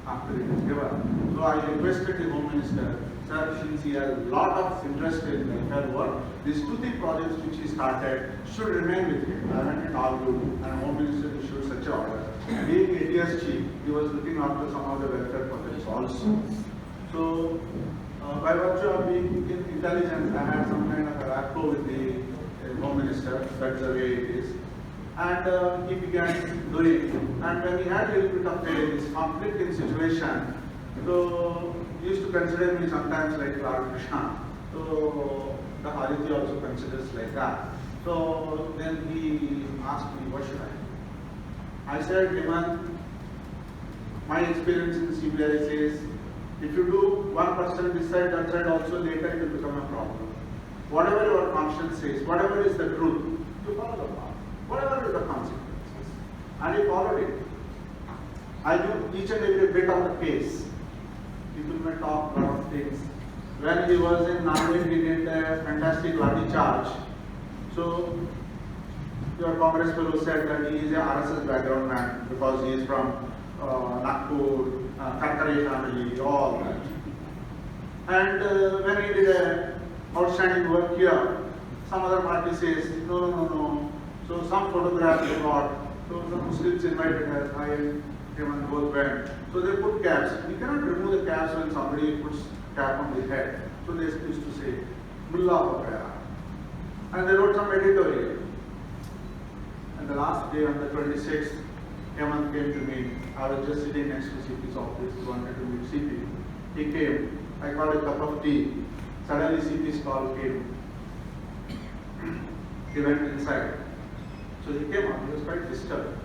after it was given. So I requested the Home Minister, sir, since he has a lot of interest in welfare work, these 2-3 projects which he started should remain with him. I went and argued, and Home Minister issued such an order. Being ATS chief, he was looking after some of the welfare projects also. So, by virtue of being intelligent, I had some kind of a rapport with the Home Minister, that's the way it is. And he began doing, and when he had a little bit of this conflicting situation, so he used to consider me sometimes like Lord Krishna. So the Hariti also considers like that. So then he asked me, what should I? I said, Hemant, my experience in CBI says, if you do 1% this side, that side also, later it will become a problem. Whatever your conscience says, whatever is the truth, you follow the path. Whatever is the consequences. And he followed it. I knew each and every bit of the case. People may talk a lot of things. When he was in Nanded, he did a fantastic lathi charge. So, your Congress fellow said that he is a RSS background man because he is from Nagpur, Karkar family, all that. And when he did a outstanding work here, some other party says, no. So some photographs they got. So some Muslims invited us. I and Hemant both went. So they put caps. We cannot remove the caps when somebody puts cap on the head. So they used to say, Mullah ho gaya. And they wrote some editorial. And the last day on the 26th, Hemant came to me. I was just sitting next to CP's office. He wanted to meet CP. He came. I got a cup of tea. Suddenly CP's call came. He went inside. So he came out. He was quite disturbed.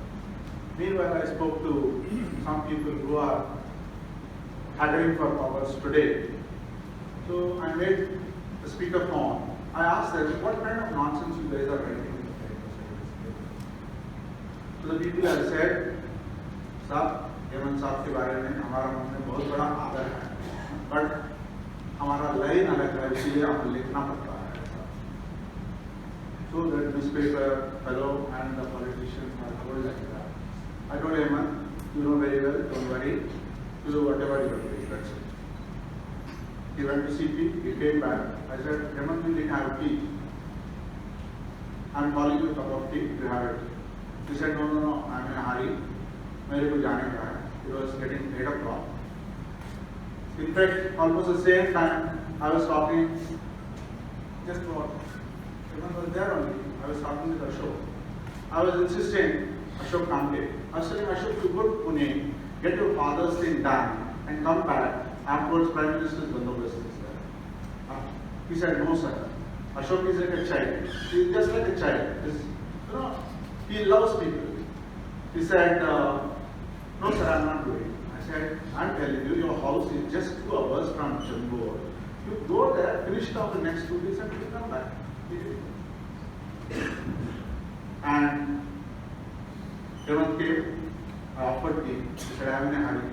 Meanwhile, I spoke to some people who are haggling for powers today. So I made the speakerphone. I asked them, what kind of nonsense you guys are writing in the papers? So the people have said, साहब हेमंत साहब के बारे में हमारा मन में बहुत बड़ा आदर है, बट हमारा लाइन अलग है, इसलिए हमें लिखना पड़ता है. So that newspaper fellow and the politicians are told like that. I told Hemant, you know very well, don't worry, you do whatever you are doing, that's it. He went to CP, he came back. I said, Hemant, you didn't have tea. I'm calling you a cup of tea, you have it. He said, no, I'm in a hurry. मेरे को जाने का है. It was getting 8 o'clock. In fact, almost the same time, I was talking, just what, Hemant was there only. I was talking with Ashok. I was insisting, Ashok Kamte. I was telling Ashok to go to Pune, get your father's thing done, and come back. Afterwards, Prime Minister's bandobast is there. He said, no, sir. Ashok is like a child. He is just like a child. He loves people. He said, no, sir, I'm not doing. I said, I'm telling you, your house is just 2 hours from Chembur. You go there, finish it off the next 2 days, and you come back. And Hemant came, I offered tea. He said, I'm in a hurry.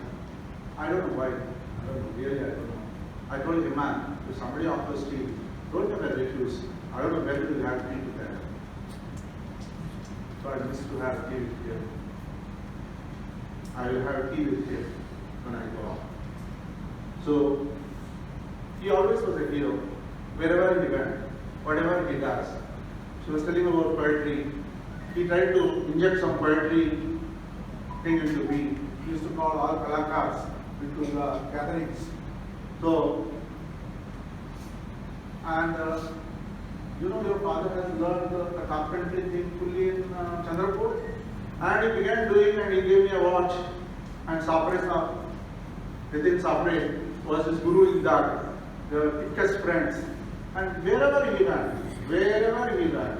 I don't know why. I don't know, really, I don't know. I told him, man, if somebody offers tea, don't ever refuse. I don't know whether you have tea with that. So I missed to have tea with him. I will have tea with him when I go out. So he always was a hero. Wherever he went, whatever he does. She was telling about poetry. He tried to inject some poetry thing into me. He used to call all kalakars into the gatherings. So, and your father has learned the carpentry thing fully in Chandrapur. And he began doing, and he gave me a watch. And Sapre, within Sapre, was his guru in that, the thickest friends. And wherever he went,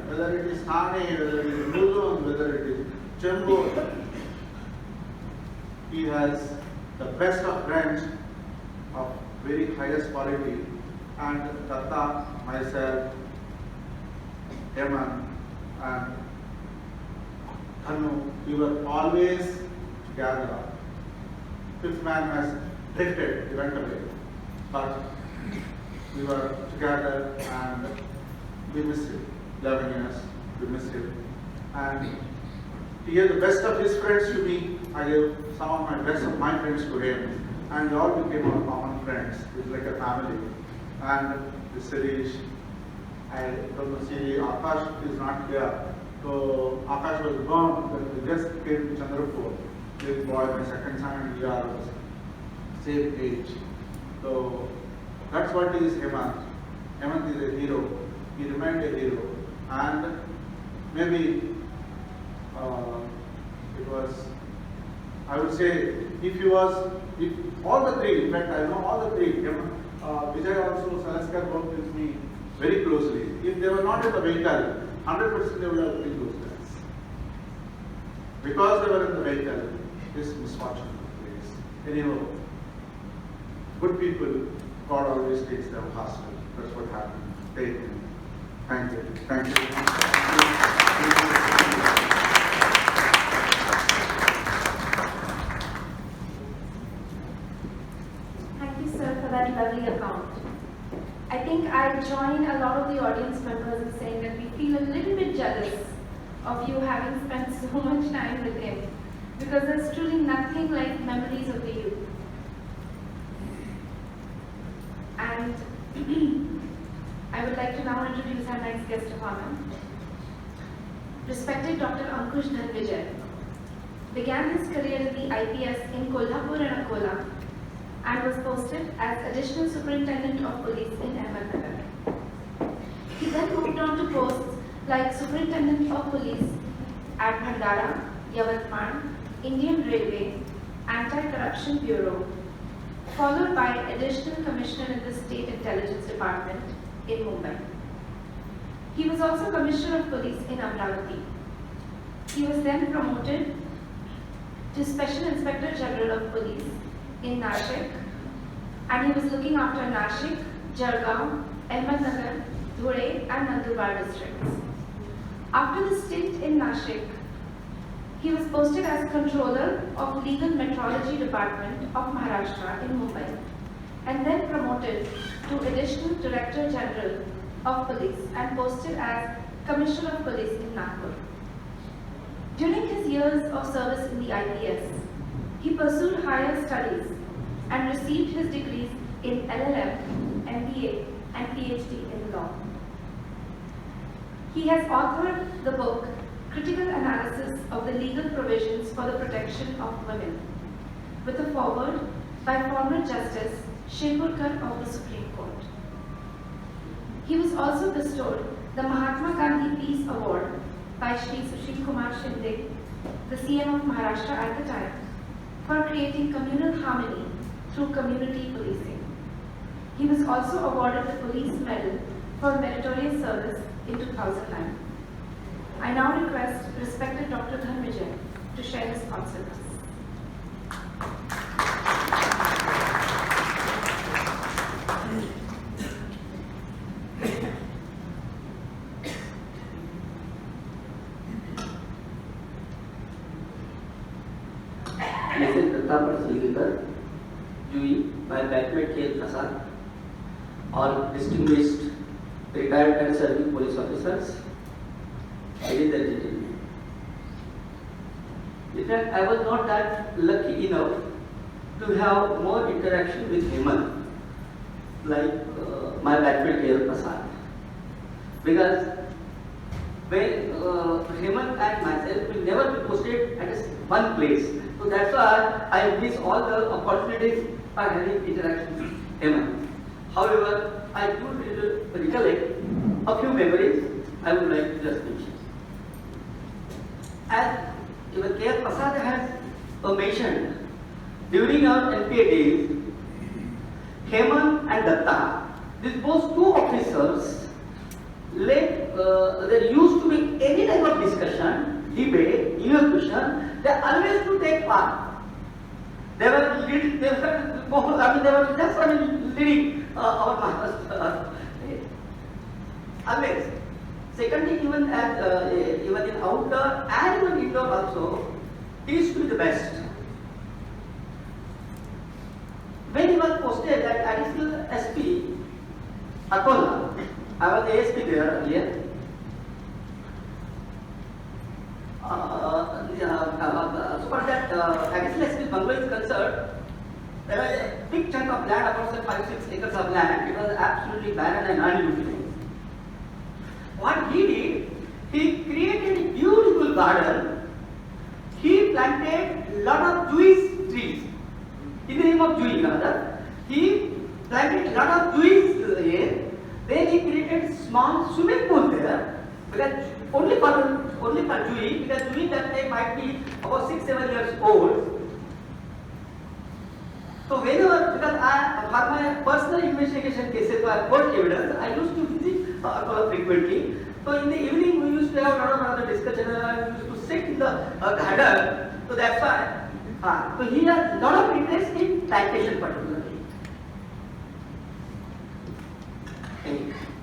whether it is Thane, whether it is Mulund, whether it is Chembur, he has the best of friends of very highest quality. And Datta, myself, Hemant, and Dhanu, we were always together. Fifth man has drifted, he went away. But we were together and we missed him. 11 years, we missed him. And he gave the best of his friends to me. I gave some of my best of my friends to him. And we all became our common friends. It was like a family. And the Sirish, I don't know, see, Akash is not here. So Akash was born when we just came to Chandrapur. This boy, my second son, and we are same age. So that's what is Hemant. Hemant is a hero. He remained a hero. And maybe it was, I would say, if all the three, in fact I know all the three, Vijay also, Salaskar worked with me very closely. If they were not in the vehicle, 100% they would have been those guys. Because they were in the vehicle, this misfortune took place. Anyhow, good people, God always takes them hostile. That's what happened. Take him. Thank you. Thank you. Thank you, sir, for that lovely account. I think I join a lot of the audience members in saying that we feel a little bit jealous of you having spent so much time with him, because there's truly nothing like memories of the youth. And I would like to now introduce our next guest of honor. respected Dr. Ankush Dhanvijay, began his career in the IPS in Kolhapur and Akola and was posted as Additional Superintendent of Police in Ahmednagar. He then moved on to posts like Superintendent of Police at Bhandara, Yavatmal, Indian Railway, Anti-Corruption Bureau, followed by Additional Commissioner in the State Intelligence Department in Mumbai. He was also Commissioner of Police in Amravati. He was then promoted to Special Inspector General of Police in Nashik, and he was looking after Nashik, Jalgaon, Ahmednagar, Dhule and Nandurbar districts. After the stint in Nashik, he was posted as Controller of Legal Metrology Department of Maharashtra in Mumbai, and then promoted to Additional Director General of Police and posted as Commissioner of Police in Nagpur. During his years of service in the IPS, he pursued higher studies and received his degrees in LLM, MBA, and PhD in law. He has authored the book Critical Analysis of the Legal Provisions for the Protection of Women, with a foreword by former Justice Shepurkar of the Supreme Court. He was also bestowed the Mahatma Gandhi Peace Award by Shri Sushil Kumar Shinde, the CM of Maharashtra at the time, for creating communal harmony through community policing. He was also awarded the Police Medal for meritorious service in 2009. I now request respected Dr. Dhanvijay to share his thoughts with us. Mrs. Pratap Silvikar, Jui, my batchmate K. Prasad, all distinguished retired and serving police officers, ladies and gentlemen. In fact, I was not that lucky enough to have more interaction with Hemant, like my batchmate K. Prasad, because when Hemant and myself will never be posted at one place. So that's why I miss all the opportunities for having interaction with Hemant. However, I do recollect a few memories I would like to just mention. As even K. Prasad has mentioned, during our NPA days, Hemant and Datta, these both two officers, there used to be any type of discussion, debate, evaluation, they always to take part. They were leading, they were just leading our masters. Always. Secondly, even in outdoor and even indoor also, he used to be the best. When he was posted at Additional SP, Akola, I was ASP there earlier. So far that Additional SP Bungalow is concerned, there was a big chunk of land, about 5-6 acres of land. It was absolutely barren and unutilized. What he did, he created a beautiful garden. He planted a lot of Jewish trees. In the name of Jewish, he planted a lot of Jewish here. Then he created a small swimming pool there, because only for Jewish, because Jewish that time might be about 6-7 years old. So whenever, because for my personal investigation cases for court evidence, I used to visit Akola frequently. So in the evening we used to have a lot of other discussion and we used to sit in the garden. So that's why. So he has a lot of interest in plantation particularly.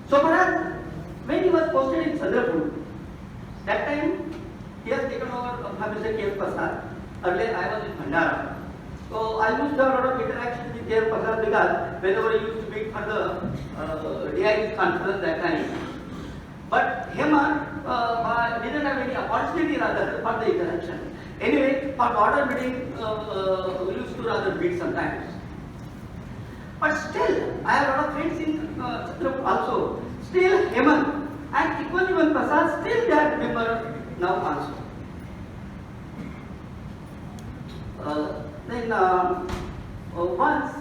So for us, when he was posted in Chandrapur, that time he has taken over Mr. K. Prasad. Earlier I was in Bhandara. So I used to have a lot of interaction with K. Prasad because whenever he used to meet for the DI's conference that time. But Hemant didn't have any opportunity rather for the interaction. Anyway, for border meeting, we used to rather meet sometimes. But still, I have a lot of friends in Chandrapur also. Still Hemant and equally even Prasad, still they are member now also. Then once,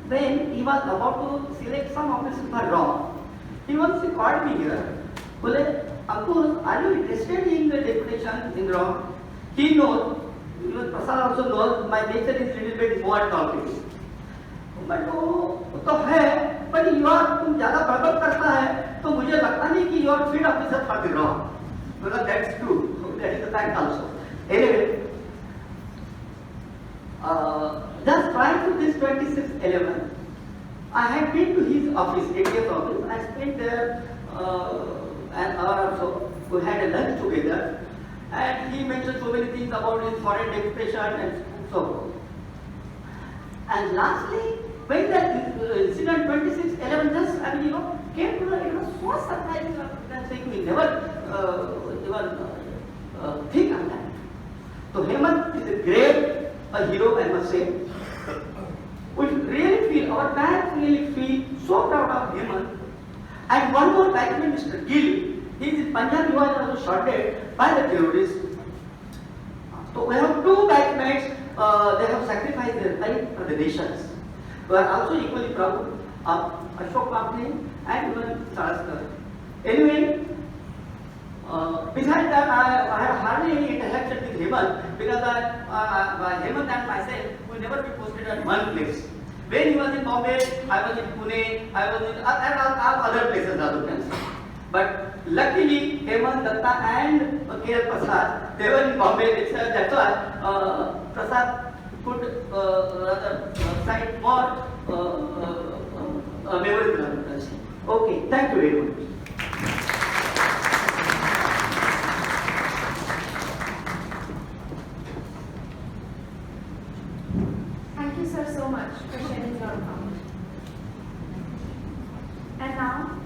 when he was about to select some officers for wrong, he once called me here. Bole, Ankur, are you interested in the deputation in wrong? He knows, even Prasad also knows, my nature is little bit more talkative. But तो है, पर तुम ज़्यादा बड़बड़ करता है, तो मुझे लगता नहीं कि you are fit officer for the wrong. Because that's true. That is the fact also. Anyway, just prior to this 26/11, I had been to his office, ATF office. I spent there an hour or so. We had a lunch together, and he mentioned so many things about his foreign deputation and so forth. And lastly, when that incident 26/11 just came to the, it was so surprising. I saying we never think of that. So Hemant is a great hero, I must say. We really feel, our parents really feel so proud of Hemant. And one more batchmate, Mr. Gill, he is in Punjab, he was also shot dead by the terrorists. So we have two batchmates, they have sacrificed their life for the nations. We are also equally proud of Ashok Papne and even Saraskar. Anyway, besides that, I have hardly any interaction with Hemant because Hemant and myself will never be posted at one place. When he was in Bombay, I was in Pune, I was in other places also. But luckily, Hemant, Datta and K.L. Prasad, they were in Bombay. That's why Prasad could rather cite more memories. Okay, thank you very much. Thank you, sir, so much for sharing your account. And now,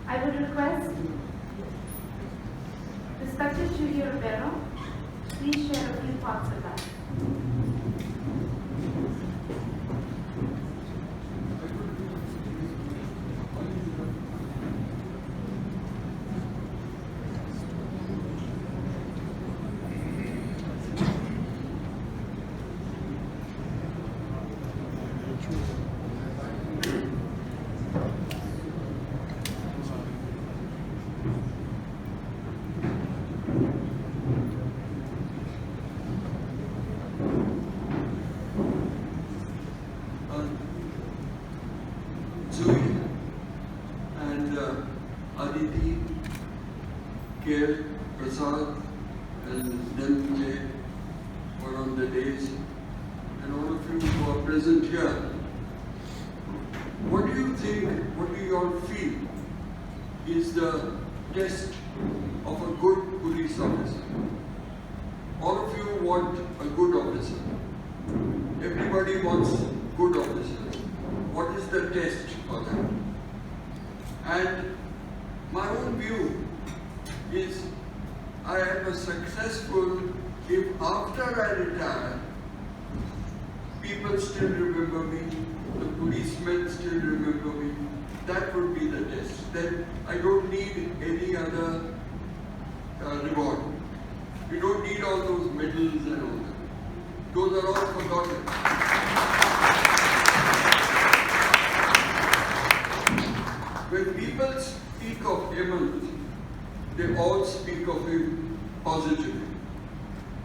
I would request respected Julia Rivero, please share a few thoughts with us. Zui and Aditi, K.L. Prasad and Dhananjay were on the days, and all of you who are present here. What do you think, what do you all feel is the test of a good police officer? All of you want a good officer. Everybody wants good officers. What is the test for that? And my own view is I am successful if after I retire, people still remember me, the policemen still remember me. That would be the test. Then I don't need any other reward. We don't need all those medals and all that. Those are all forgotten. When people speak of Hemant, they all speak of him positively.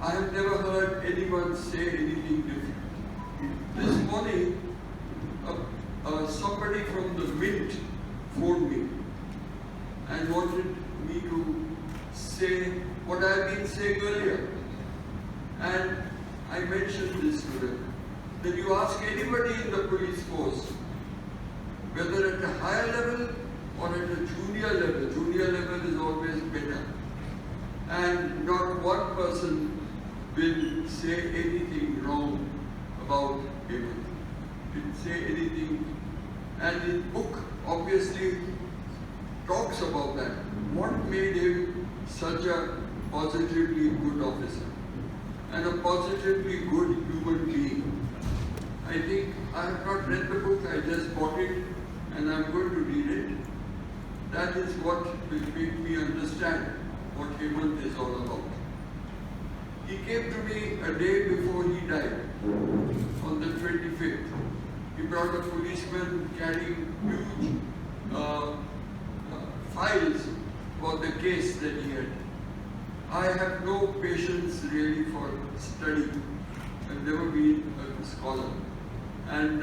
I have never heard anyone say anything different. This morning, somebody from the Mint phoned me and wanted me to say what I have been saying earlier. And I mentioned this to them. That you ask anybody in the police force, whether at a higher level or at a junior level is always better. And not one person will say anything wrong about him. Will say anything. And his book obviously talks about that. What made him such a positively good officer and a positively good human being? I think I have not read the book, I just bought it and I'm going to read it. That is what will make me understand what Hemant is all about. He came to me a day before he died, on the 25th. He brought a policeman carrying huge files for the case that he had. I have no patience really for study. I've never been a scholar. And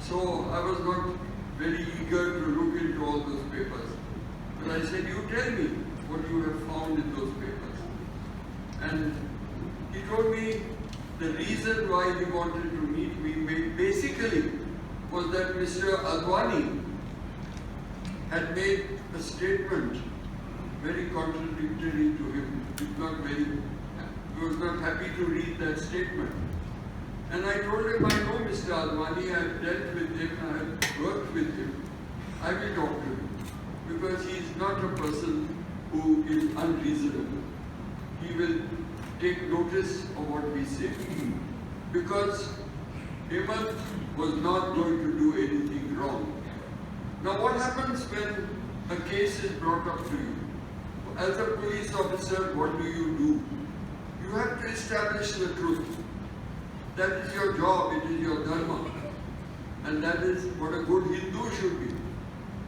so I was not very eager to look into all those papers. But I said, you tell me what you have found in those papers. And he told me the reason why he wanted to meet me basically was that Mr. Advani had made a statement very contradictory to him. He was not happy to read that statement. And I told him, I know Mr. Advani, I have dealt with him, I have worked with him. I will talk to him. Because he is not a person who is unreasonable. He will take notice of what we say. Because Hemant was not going to do anything wrong. Now what happens when a case is brought up to you? As a police officer, what do? You have to establish the truth. That is your job, it is your dharma. And that is what a good Hindu should be.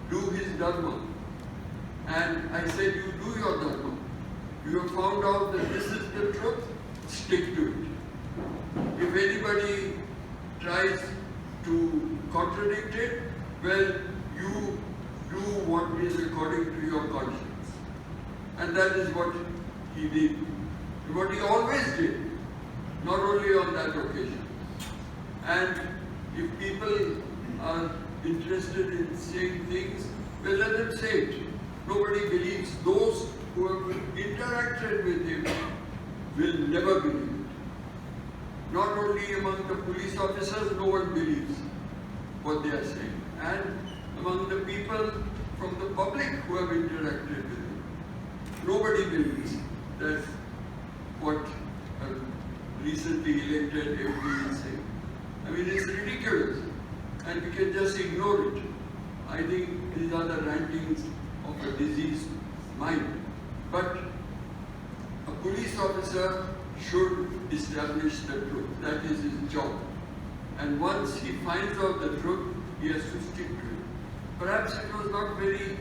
Do his dharma. And I said, you do your dharma. You have found out that this is the truth, stick to it. If anybody tries to contradict it, well, you do what is according to your conscience. And that is what he did. What he always did, not only on that occasion. And if people are interested in saying things, well, let them say it. Nobody believes. Those who have interacted with him will never believe it. Not only among the police officers, no one believes what they are saying. And among the people from the public who have interacted with him, nobody believes that what a recently elected MP is saying. I mean, it's ridiculous. And we can just ignore it. I think these are the rantings of a diseased mind. But a police officer should establish the truth. That is his job. And once he finds out the truth, he has to stick to it. Perhaps it was not very,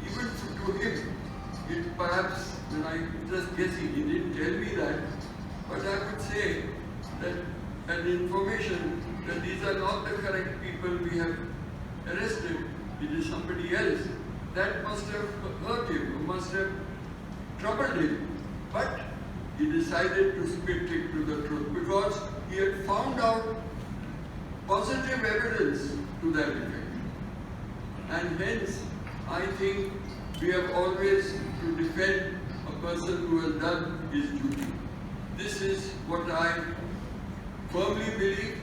even to him, it perhaps, when I'm just guessing, he didn't tell me that, but I would say that an information that these are not the correct people we have arrested, it is somebody else, that must have hurt him, must have troubled him. But he decided to stick to the truth because he had found out positive evidence to that effect. And hence, I think we have always to defend a person who has done his duty. This is what I firmly believe,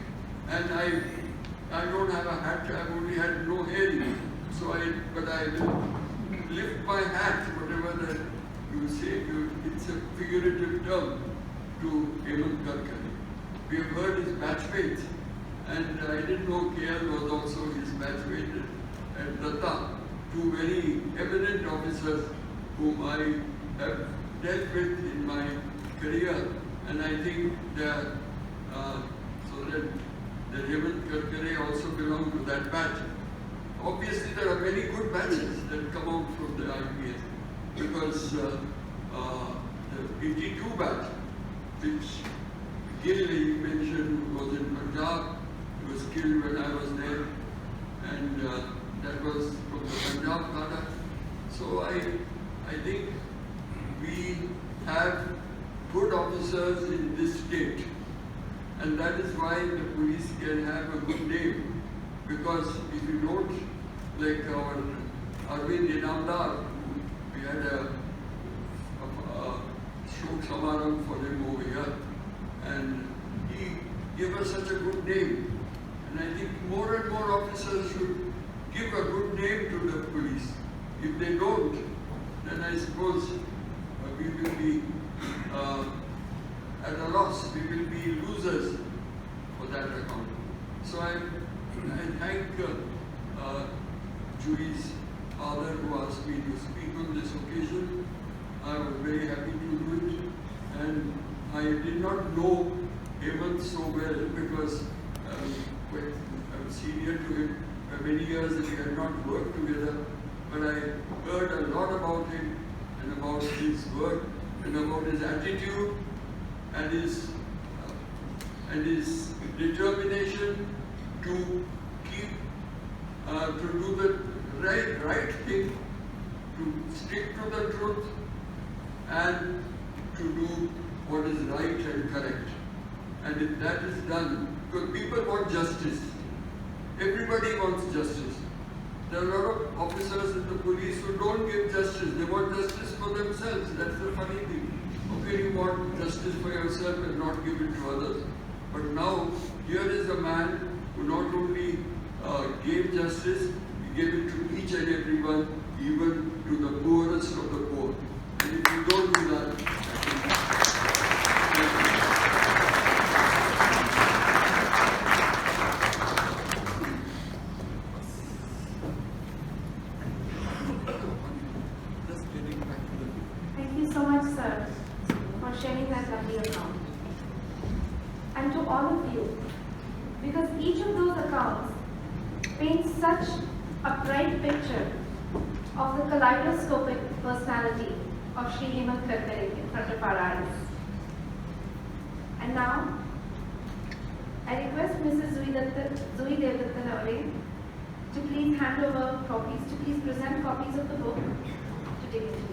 and I don't have a hat, I've only had no hair in it. So but I will lift my hat, whatever that you say, it's a figurative term, to Hemant Karkar. We have heard his batchmates, and I didn't know KL was also his batchmate at Datta, two very eminent officers whom I have dealt with in my career, and I think they are, so that Hemant Karkar also belong to that batch. Obviously, there are many good batches that come out from the IPS, because the 82 batch, which Gill you mentioned was in Punjab, he was killed when I was there, and that was from the Punjab Khada. So I think we have good officers in this state, and that is why the police can have a good name. Because if you don't, like our Arvind Inamdar, we had a Shok Samaram for him over here, and he gave us such a good name. And I think more and more officers should give a good name to the police. If they don't, then I suppose we will be at a loss. We will be losers for that account. So I thank Jui's father who asked me to speak on this occasion. I was very happy to do it, and I did not know Hemant so well because when I was senior to him for many years and we had not worked together, but I heard a lot about him and about his work and about his attitude and his determination to keep to do the right thing, to stick to the truth, and to do what is right and correct. And if that is done, because people want justice, everybody wants justice. There are a lot of officers in the police who don't give justice. They want justice for themselves. That's the funny thing. How can you want justice for yourself and not give it to others? But now, here is a man who not only gave justice, he gave it to each and everyone, even to the poorest of the poor. And if you don't do that, Thank you so much, sir, for sharing that lovely account. And to all of you, because each of those accounts paints such a bright picture of the kaleidoscopic personality of Shri Hemant Karkar in front of our eyes. And now, I request Mrs. Zui Devdatta Navale to please hand over copies, to please present copies of the book to dignitaries.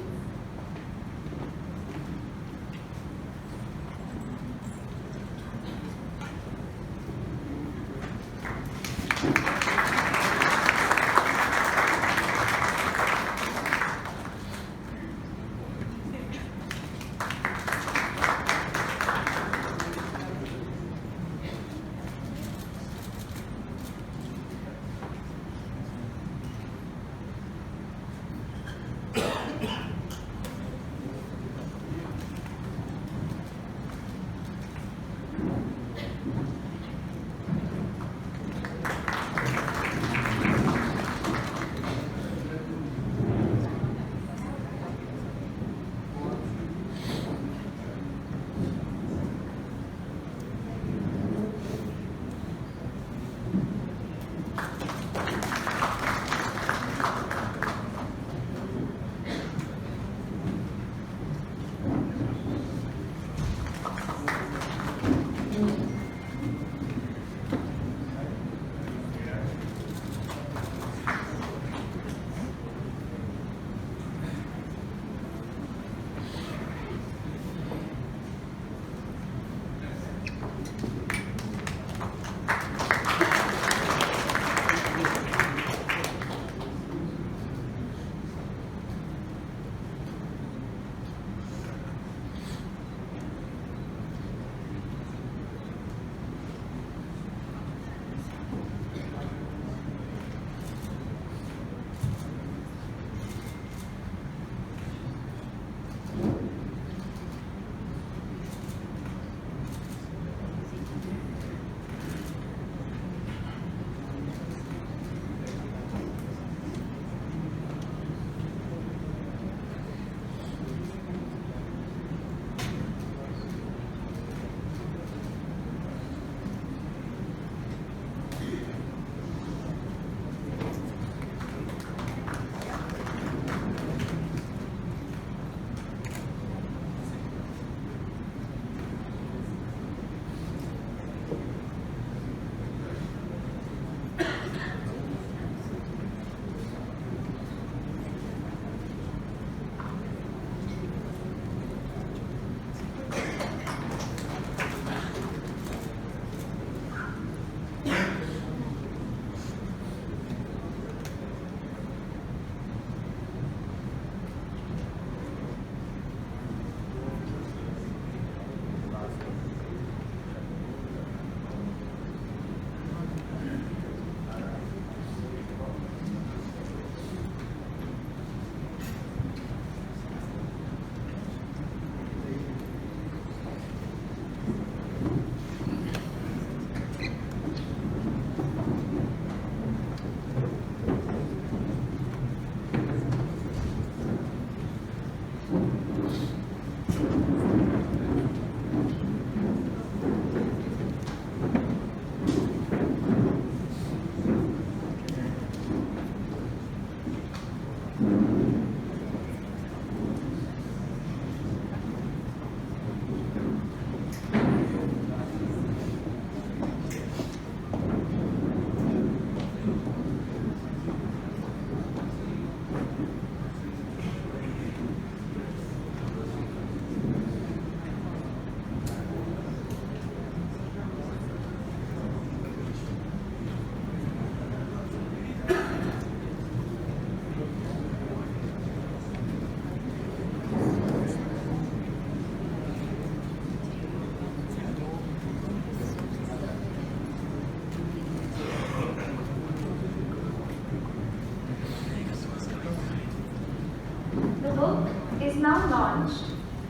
is now launched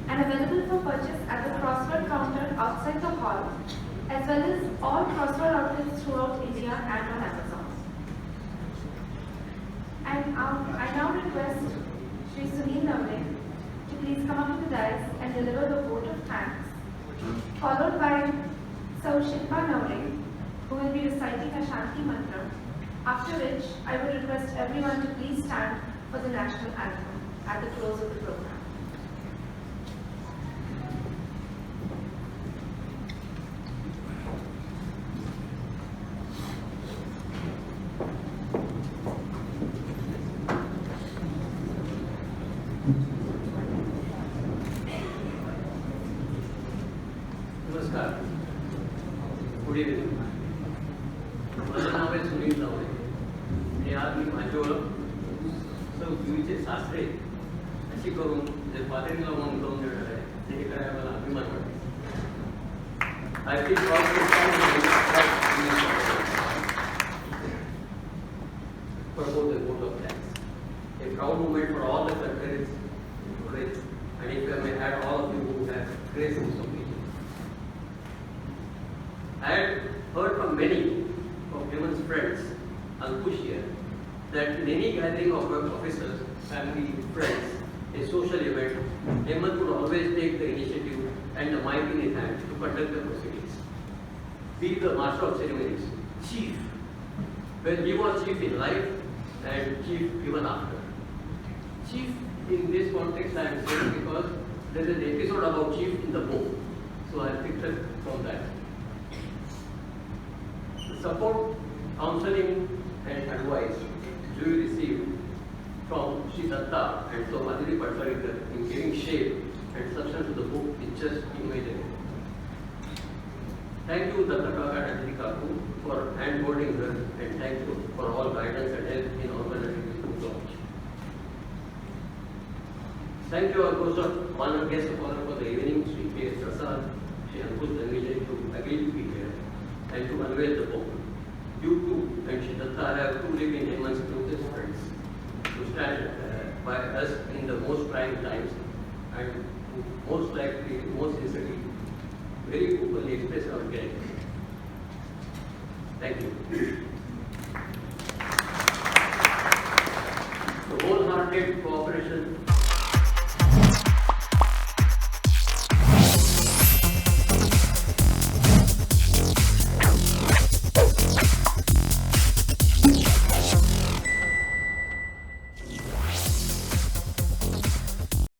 and available for purchase at the Crossword counter outside the hall, as well as all Crossword outlets throughout India and on Amazon. And I now request Shri Sunil Navle to please come up to the dais and deliver the vote of thanks, followed by Sau Shilpa Navle, who will be reciting a Shanti mantra, after which I would request everyone to please stand for the national anthem at the close of the program. नमस्कार. Good evening. माझं नाव आहे सुनील नवले आणि आज मी माझी ओळख सौ जुईचे सासरे अशी करून जे फादर-इन-लॉ म्हणून करून देणार आहे ते करायला मला अभिमान वाटतो. I feel proud to propose a vote of thanks. A proud moment for all the countries today, and if I may add all of you who have graced this occasion. I had heard from many of Hemant's friends, Ankush here, that in any gathering of work officers, family, friends, a social event, Hemant would always take the initiative and the mic in his hand to conduct the proceedings. Be the master of ceremonies, chief. Well, he was chief in life and chief even after. Chief in this context I am saying because there is an episode about chief in the book, so I picked it from that. The support, counseling and advice Juhi received from Sri Datta and so Madhuri Patsalikar in giving shape and substance to the book is just immeasurable. Thank you Datta Kaka and Ajri Kaku for hand-holding her, and thank you for all guidance and help in organizing this book launch. Thank you, of course, honored guest of honor for the evening, Sri K. Prasad, Sri Ankush Dangvijay, to agree to be here and to unveil the book. You too and Sri Datta have truly been Hemant's closest friends to stand by us in the most trying times and most likely, most sincerely, very openly express our gratitude. Thank you.